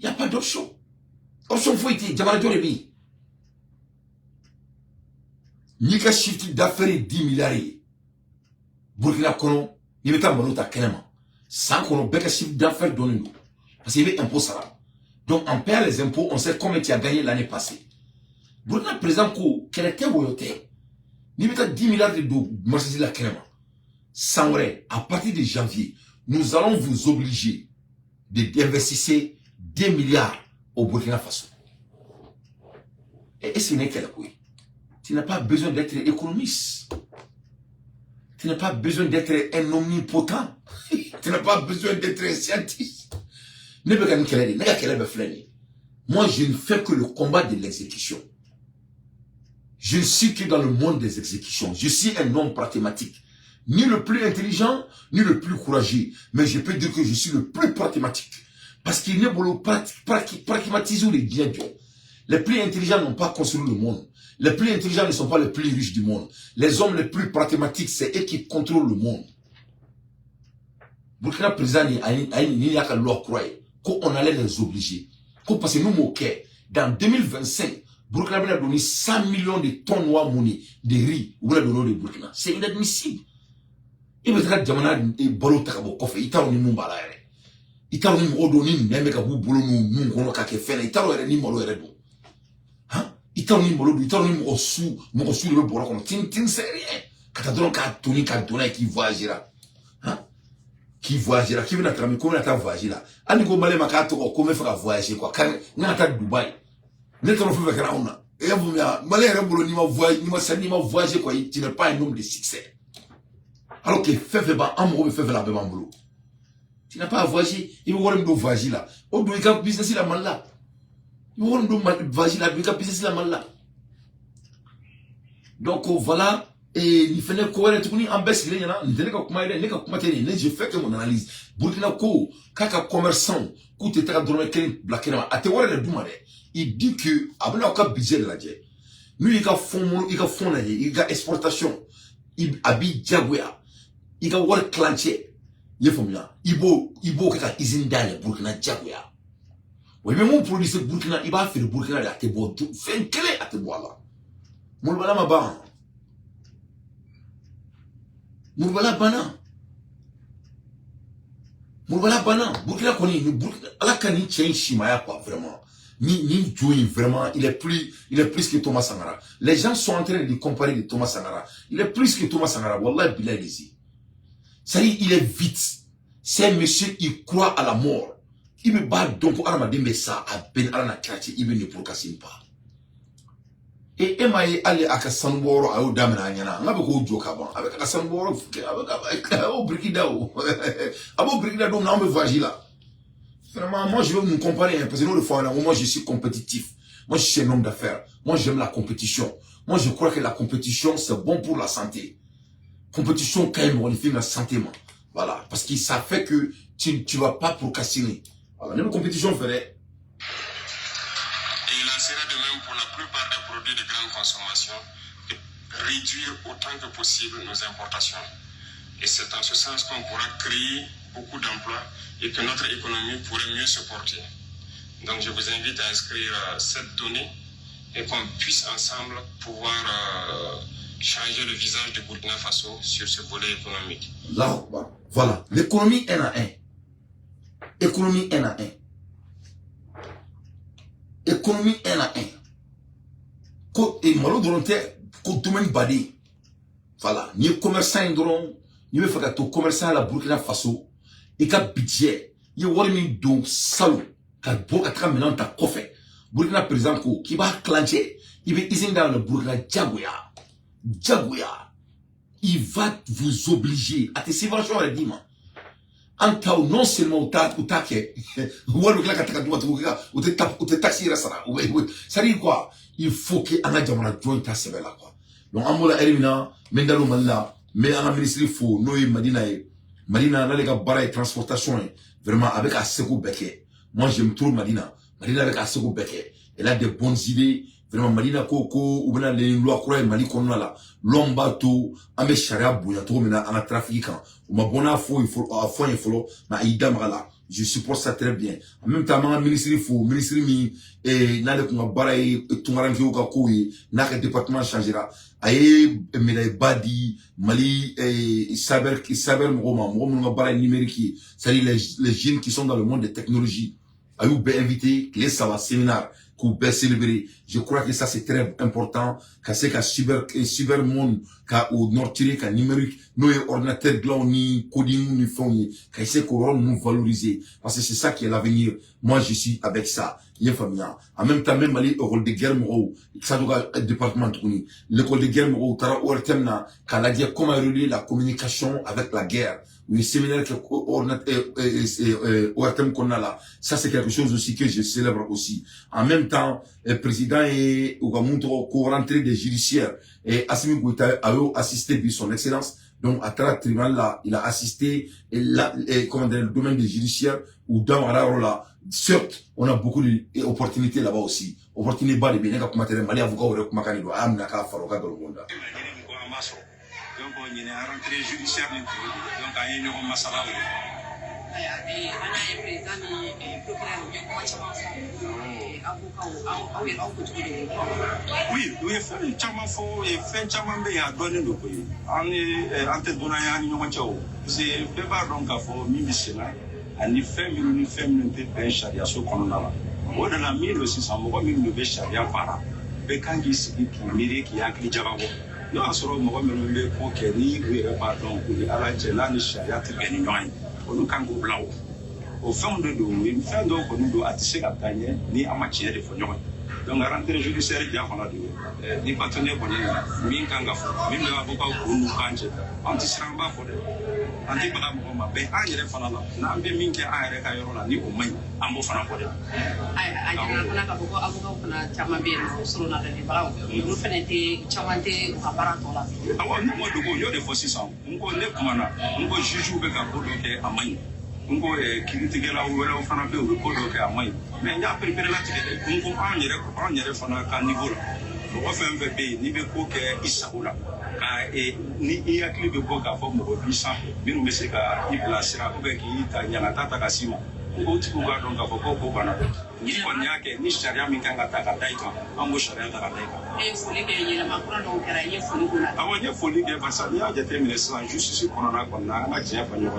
n'y a pas d'option. Option faut être Jamana Jorebi. Nika shift d'affaires 10 milliards. Burkina Kono, il y a un Kenema. Sans qu'on ait un chiffre d'affaires donné nous. Parce qu'il y avait un impôt ça. Donc on paie les impôts, on sait combien tu as gagné l'année passée. Burkina présent, quel était Woyote? Il y a 10 milliards de marché de la Kenema. Sans vrai, à partir de janvier, nous allons vous obliger d'investir 2 milliards au Burkina Faso. Et ce n'est qu'elle oui. Tu n'as pas besoin d'être économiste. Tu n'as pas besoin d'être un omnipotent. Tu n'as pas besoin d'être un scientiste. Moi, je ne fais que le combat de l'exécution. Je ne suis que dans le monde des exécutions. Je suis un homme pragmatique. Ni le plus intelligent, ni le plus courageux. Mais je peux dire que je suis le plus pragmatique. Parce qu'il n'y a pas pragmatisme les dieux. Les plus intelligents n'ont pas construit le monde. Les plus intelligents ne sont pas les plus riches du monde. Les hommes les plus pragmatiques, c'est eux qui contrôlent le monde. Burkina président, il n'y a qu'à leur croire qu'on allait les obliger. Parce que nous, dans 2025, Burkina a donné 100 millions de tonnes de riz au Burkina. C'est inadmissible. Il me dit Jamana et Bolo Takabo Kofe, il t'a donné mon balai. Il t'a donné mon donné, même quand vous boulot nous, on a qu'à faire, il t'a donné mon balai. Il t'a donné mon balai, il t'a donné mon sou, le bois comme tin, c'est rien. Quand t'as donné qu'à tourner, qui voyagera. Qui voyagera, qui vient à travers, comment t'as voyagé là. Ani ko malé makato, comment faire voyager quoi. Quand on a Dubaï. N'est-ce pas fait faire on a. Et vous malé rembolo ni ma voyager quoi. Tu n'es pas un homme de succès. Alors que fait ba amour fait la beba boulot. Tu n'as pas à voyager, il va voir me voyager là. Au doit y business la mal là. Il va voir me voyager là, il va business la mal là. Donc voilà. Et il fait quoi les trucs en baisse il y en a je fais que mon analyse Burkina Ko kaka commerçant coûte ta donner quel blackena a te wala le dumare il dit que abna ka budget la je nous il ka fond là il ka exportation il abi jaguya il ka work clanché il faut bien ibo kaka usine dans Burkina jaguya oui mais mon produit c'est Burkina il va faire Burkina là te bo fait un clé à te boire là mon bala ma ba Mourbala Bana. Burkina Koni, ala kani tient chimaya quoi, vraiment. Ni Joey, vraiment, il est plus que Thomas Sankara. Les gens sont en train de comparer de Thomas Sankara. Il est plus que Thomas Sankara. Wallah, billah, ici. Ça dit, il est vite. C'est un monsieur, il croit à la mort. Il me bat donc pour armader ça à Ben Alana Kati, il ne pour casser pas. Et Emaye allait à Kassanboro à Odamana, n'a pas beaucoup de joke avant. Avec Kassanboro, avec Brigidao. Abo Brigidao, non, me voyage là. Vraiment, moi, je veux me comparer, parce que nous, le fois, moi, je suis compétitif. Moi, je suis un homme d'affaires. Moi, j'aime la compétition. Moi, je crois que la compétition, c'est bon pour la santé. Compétition, quand même, on fait la santé, moi. Voilà. Parce que ça fait que tu vas pas procrastiner. Voilà. Même compétition ferait. De grande consommation, et réduire autant que possible nos importations. Et c'est en ce sens qu'on pourra créer beaucoup d'emplois et que notre économie pourrait mieux se porter. Donc je vous invite à inscrire cette donnée et qu'on puisse ensemble pouvoir changer le visage de Burkina Faso sur ce volet économique. Là, voilà. L'économie N à 1. Économie N à 1. Économie N à 1. Et malo doronté ko domaine badi voilà ni commerçant doron ni me faka to commerçant la Burkina Faso et ka budget ye wori min do salon ka bo ka tra maintenant ta kofé Burkina président ko qui va clencher il va ici dans le Burkina Jaguya il va vous obliger à te subventionner le dimanche anta non seulement au taquet ou le la kataka ou te taxi restaurant ou ça dit quoi. Il faut que Anna Jamana join ta sebe là quoi. Donc amola elimina mendalo malla mais Anna ministre faut noy Madina na les gars bara et transportation vraiment avec Aseko Beke. Moi j'aime trop Madina avec Aseko Beke. Elle a des bonnes idées vraiment malina ko ou bena les loi croix mali konna la lomba to ambe sharia boya to mena en trafic kan ou ma bona fo il faut na idam la je supporte ça très bien en même temps ma ministre mi et na le ko bara e tungaranke o ka ko yi na ka département changera aye médaille badi mali cyber mo bara numérique c'est les jeunes qui sont dans le monde des technologies ayou be invité les ça va séminaire qu'on peut célébrer. Je crois que ça c'est très important. Quand c'est qu'à cyber monde, qu'à au nord tiré, qu'à numérique, nos ordinateurs gland ni coding ni fond ni, quand c'est qu'on nous valoriser. Parce que c'est ça qui est l'avenir. Moi je suis avec ça. Il y a famille. En même temps même aller au rôle de guerre moro, ça doit être département tourné. L'école de guerre moro, tara ou temna, quand la dire comment relier la communication avec la guerre. Le séminaire que qu'on a là, ça c'est quelque chose aussi que je célèbre aussi. En même temps, le président et Ougamounto co-rentrée des judiciaires et Assimi Goïta a assisté de son excellence. Donc à travers le tribunal là, il a assisté et comment dire, le domaine des judiciaires ou dans là, certes, on a beaucoup d'opportunités là-bas aussi. Opportunités bas de bien comme matériel, mali avocat ou recommandé doit amener à faroka dans le monde. Donc on est rentré judiciaire donc à une euro masala oui oui fait chama fo et fait chama be ya donner le pays on est entre donaya ni no chao c'est pas donc à fo mi bisela ani fait te ben charia so kono la o de la 1600 mo mi be charia para be kangi siki miri ki yakli jababo yo asoro mo me be ko keri we ba donc ala jela ni charia te ben noy o kango blawo au fond de l'eau, une fin d'eau que nous devons attirer à gagner, ni à matière de fonds. Donc, à rentrer judiciaire, il y a des partenaires pour les Minkangafo, même les avocats pour nous cancer, anti-sramba pour les anti-badamoma, mais à y refaire là, n'a pas minké à y recailler ni au main, en beau fan pour les. Ngo kiritigela wala fana be o ko do ke amai mais nya prepare la tigede ngo anyere fana ka niveau la bo fem be ni be ko ke isaula ka ni yakli be ko ka fo mo bi sa minu be se ka iblasira ko be ki ta nya tata kasima ngo tiku ga don ka fo ko bana ni ko nya ke ni sharia min kan ta ka taita ambo sharia ta ka taita foli ke yela makura don kera ye foli kuna awon foli ke basa ya jete ministre justice konona konna na je fa nyo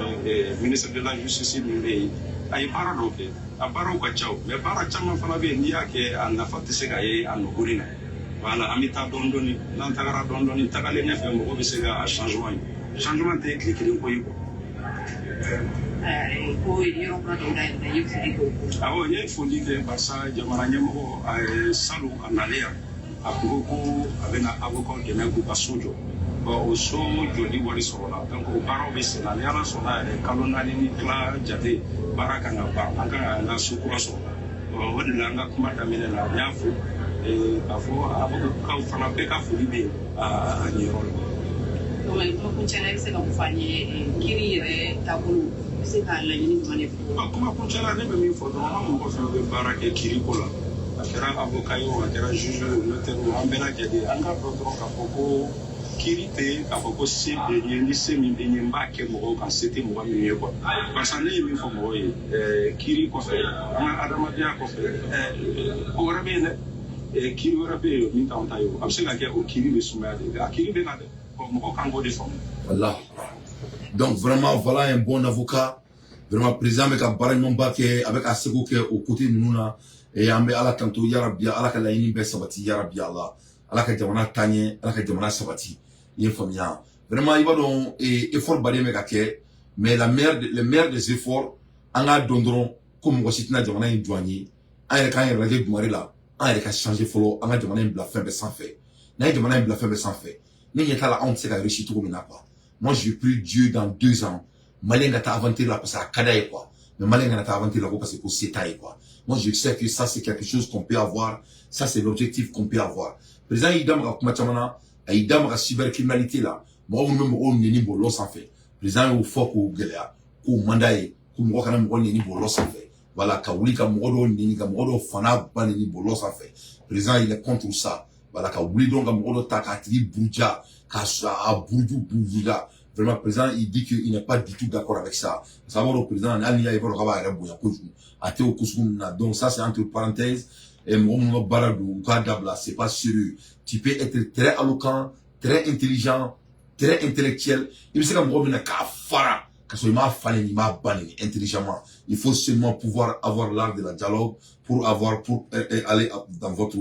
ministre de la justice ni ay para do ke abaro ko chaw me para chama fana be ni yake anna fatise ga ye anno gurina wala amita dondoni nan tagara dondoni tagale ne fe mo be se ga changement te cliquer ko yiko ko yero pra do ga ye foli ko awo ye foli ke basa jamana nyemo salu analia akoko abena avocat de nego basojo o so joli wari sorola donc o baro be sena ni ala sona e kalonali ni kla jade baraka na ba anga na sukura so o de langa kuma tamile na nyafu afo avocat ka fana be ka fuli be a nyero to le to ko chana se ko fanye kiri re tabulu se ka la ni mane kuma ko chana ne be mi fo do mo ko fe be baraka kiri kola akira avocat yo akira juge notaire ambela jade anga protocole ka foko kirite ka foko se de ni se mi be nyamba ke mo ka sete mo mi ye ko parce que ne mi fo mo kiri ko fe anga adama dia ko fe o rabe ne kiri rabe mi ta onta yo amse ka ke o kiri be suma de akiri be na de mo ka ngo de fo voilà donc vraiment voilà un bon avocat vraiment président me ka bara nyamba ke avec asego ke au côté nous na et ambe ala tanto ya rabbi ala ka layini be sabati ya rabbi allah ala ka jamana tanye ala ka jamana sabati yin famia vraiment il va donc effort bari me ka ke mais le maire des efforts anga dondron comme wasitina jamana yin douanier ay ka yin rage dumari la ay ka changer folo anga jamana yin bla fin be sans fait na jamana yin bla fin be sans fait ni yeta la on sait ka réussir tout comme na pas moi je prie Dieu dans 2 ans malenga ta aventure là parce que kada quoi mais malenga ta aventure là parce que pour c'est quoi. Moi, je sais que ça, c'est quelque chose qu'on peut avoir. Ça, c'est l'objectif qu'on peut avoir. Président, Idam Rakumachamana, Idam Ra cybercriminalité là. Moi, même, on n'est pas l'os en fait. Président, il faut qu'on gagne, qu'on mandaille, qu'on me reconnaisse, on n'est pas l'os en fait. voilà, Kaoulika Moro Nini, Kamoro Fana Banini Bolo ça fait. Président, il est contre ça. Voilà, Kaouli donc Moro Takatri Boudja, Kasa, Boudjou, Boudjouda. Vraiment, le président, il dit qu'il n'est pas du tout d'accord avec ça. Savoir le président, donc ça, c'est entre parenthèses. Et c'est pas sérieux. Tu peux être très éloquent, très intelligent, très intellectuel. Il sait intelligemment. Il faut seulement pouvoir avoir l'art de la dialogue pour aller dans votre,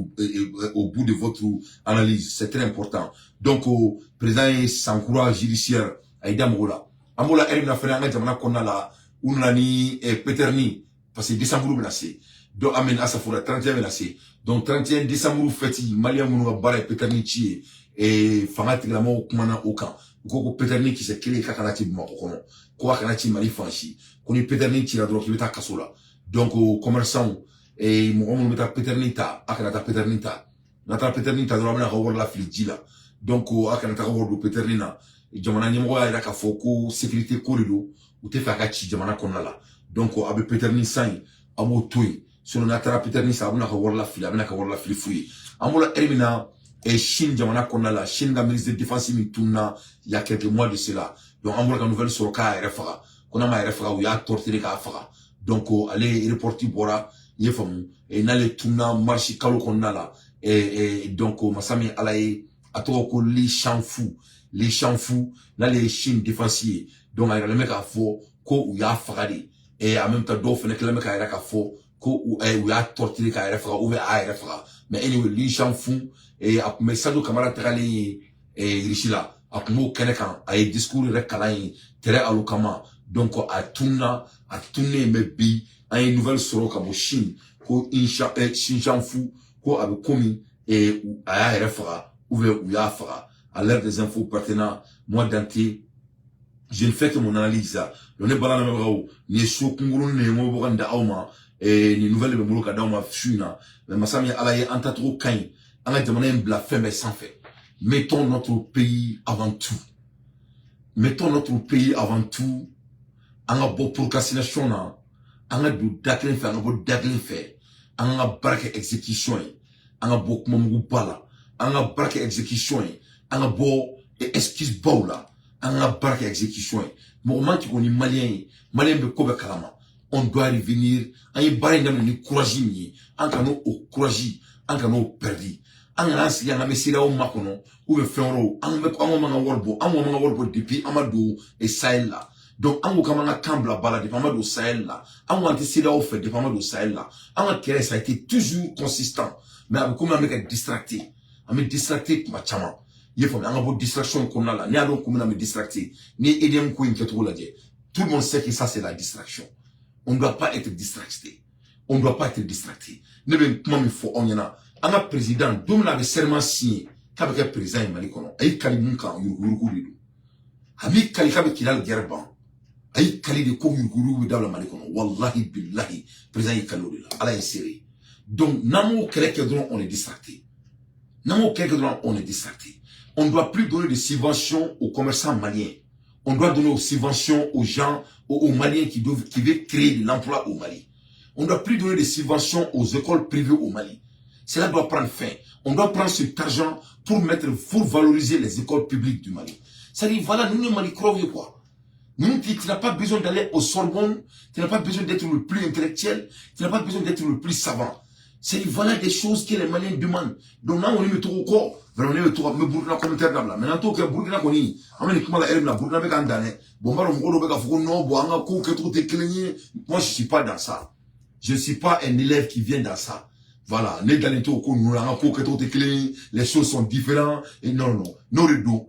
au bout de votre analyse. C'est très important. Donc, au président Sankura judiciaire, Aïda Moula. Amola, elle n'a fait un jamana qu'on a là, Unani et Peterni, parce que décembre menacé. Donc, Amen Asafura, 31 menacé. Donc, 31 décembre fêti, Malia Mounou Bara et Peterni Chie, et Fangat Lamo Kumana Okan. Koko Peterni qui s'est créé Kakanati Makono. Quoi Kanati Mali Fanchi. Qu'on est Peterni qui a droit qui veut à Kasola. Donc, aux commerçants, et mon meta Peternita, Akanata Peternita. Nata Peternita, droit à revoir la fille donc, Akanata revoir le Peternina. Jamana nyemwa ila ka foko sécurité corridor ou te fakachi jamana konala donc abe peterni sai amo toy sur natara peterni sa abuna ka worla fili abuna ka worla fili fuyi amola elimina et Chine jamana konala Chine ga ministre de défense mi tunna il y a quelques mois de cela donc amola ka nouvelle sur ka refa kona ma refa ou ya torturer ka faka donc aller reporter bora yefamu et nale tunna marchi kalo konala et donc masami alaye atoko li chanfou les champs fous, là les Chines défensiers. Donc, il y a le mec à faux, ou il y a fagadi. Et en même temps, d'autres, il y a le mec à faux, ou il y a torturé à FRA, ou à FRA. Mais anyway, les champs fous, et mais ça, le camarade Terali, et Richila, à Kumo Kenekan, à discours de Kalai, Tere Alukama. Donc, à tourner, mais bi, à une nouvelle soro comme Chine, ko Chine champ fou, ko avec Komi, et ou à FRA, ou il y a FRA. À l'ère des infos pertinents, moi d'anté, je ne fais que mon analyse. Le ne balana mebao, ni so kunguru ne mo boganda auma, et ni nouvelles de muluka dauma funa, mais masami alaye anta trop kain, anga jamana mbla fait mais sans fait. Mettons notre pays avant tout. Mettons notre pays avant tout. Anga bo procrastination na, anga du daklin fait, anga bo daklin fait, anga barake exécution, anga bo kumamugu bala, anga barake exécution. Anga bo et excuse baula anga baraka exécution moment qui on est malien be kobe kalama on doit revenir ay bari ndam ni courage ni anga no au courage anga no perdi anga nasi anga mesira o makono ou be fenro anga manga worbo depuis Amadou et Sahel là donc anga kamanga kambla bala depuis Amadou Sahel là anga antisira au fait depuis Amadou Sahel là anga kere ça a été toujours consistant mais comme on me distracté ma chama il faut une distraction qu'on a là. Ni alors qu'on me distracté. Ni edem ko inquiétude là. Tout le monde sait que ça c'est la distraction. On ne doit pas être distracté. On ne doit pas être distracté. Ne ben comment il faut on y en a. Un président dont l'avait serment signé. Qu'avec président il m'a dit qu'on a. Aïe kalimun kan yuruguru do. Ami kalikabe kilal gerban. Aïe kali de ko yuruguru dans la malikono. Wallahi billahi président il kalori là. Allah est serré. Donc namo quelque dont on est distracté. Namo quelque dont on est distracté. On ne doit plus donner de subventions aux commerçants maliens. On doit donner des subventions aux gens, aux Maliens qui veulent créer de l'emploi au Mali. On ne doit plus donner des subventions aux écoles privées au Mali. Cela doit prendre fin. On doit prendre cet argent pour valoriser les écoles publiques du Mali. C'est-à-dire, voilà, nous, le Mali, croyez quoi. Nous, tu n'as pas besoin d'aller au Sorbonne, tu n'as pas besoin d'être le plus intellectuel, tu n'as pas besoin d'être le plus savant. C'est voilà des choses que les Maliens demandent. Donc là, on est mis trop au corps. Vraiment, on est trop me Burkina commentaire d'abord. Maintenant, tout que Burkina koni, on est comment la Burkina avec un dané. Bon, bah, on va faire non, bon, on a coup que tout est cligné. Moi, je suis pas dans ça. Je ne suis pas un élève qui vient dans ça. Voilà, les galétos au coup, nous avons coup que tout est cligné. Les choses sont différentes. Et non. Nos rideaux,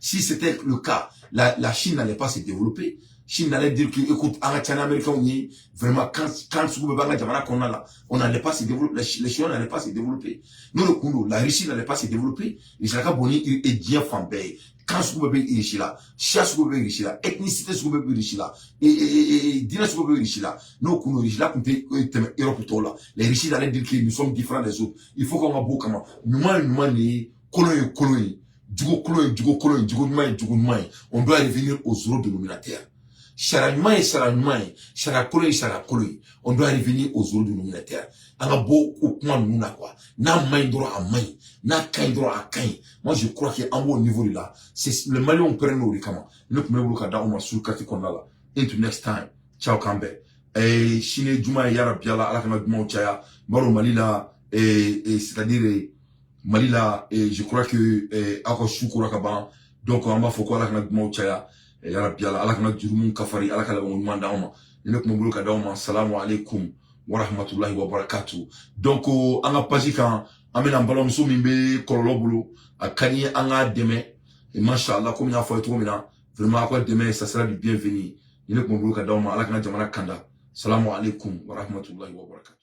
si c'était le cas, la Chine n'allait pas se développer. Chine allait dire que, écoute, en américain, vraiment, quand on n'allait pas se développer, les Chinois n'allaient pas se développer. Nous, le Kundo, la Russie n'allait pas se développer. Les Chakaboni et Dien Fambé, quand ce que vous ici là, chasse que vous ici là, ethnicité ce que vous ici là, et dîner ce que vous ici là, nous, Kundo, ici là, Europe tout là. Les Russes allaient dire que nous sommes différents des autres. Il faut qu'on va beaucoup comment. Nous, colonie. On doit revenir aux euros dénominataires. On doit revenir aux eaux du nominateur. Moi, je crois qu'en haut niveau de là, c'est le Mali prenne au Rikama. Le premier bloc dans ma sous kati qu'on a là. Into next time. Ciao Kambe. Chine Juma Yara Biala, Alakama Juma Chaya, Maro Malila, c'est-à-dire Mali là, je crois que Akoshu Kurakaban, donc on va foutre Alakama Juma Chaya, Yara Biala, Alakama Jurumun Kafari, Alakala Mandaoma, le premier bloc dans Salam alaikum wa rahmatullahi wa barakatuh. Donc, on a pas dit quand on a un ballon sous Mimbe, Kolobolo, à Kanye, on a demain, et Masha'Allah, comme il a fait tout maintenant, vraiment, après demain, ça sera du bienvenu. Il est pour nous, Alakama Jamana Kanda. Salam alaikum wa rahmatullahi wa barakatuh.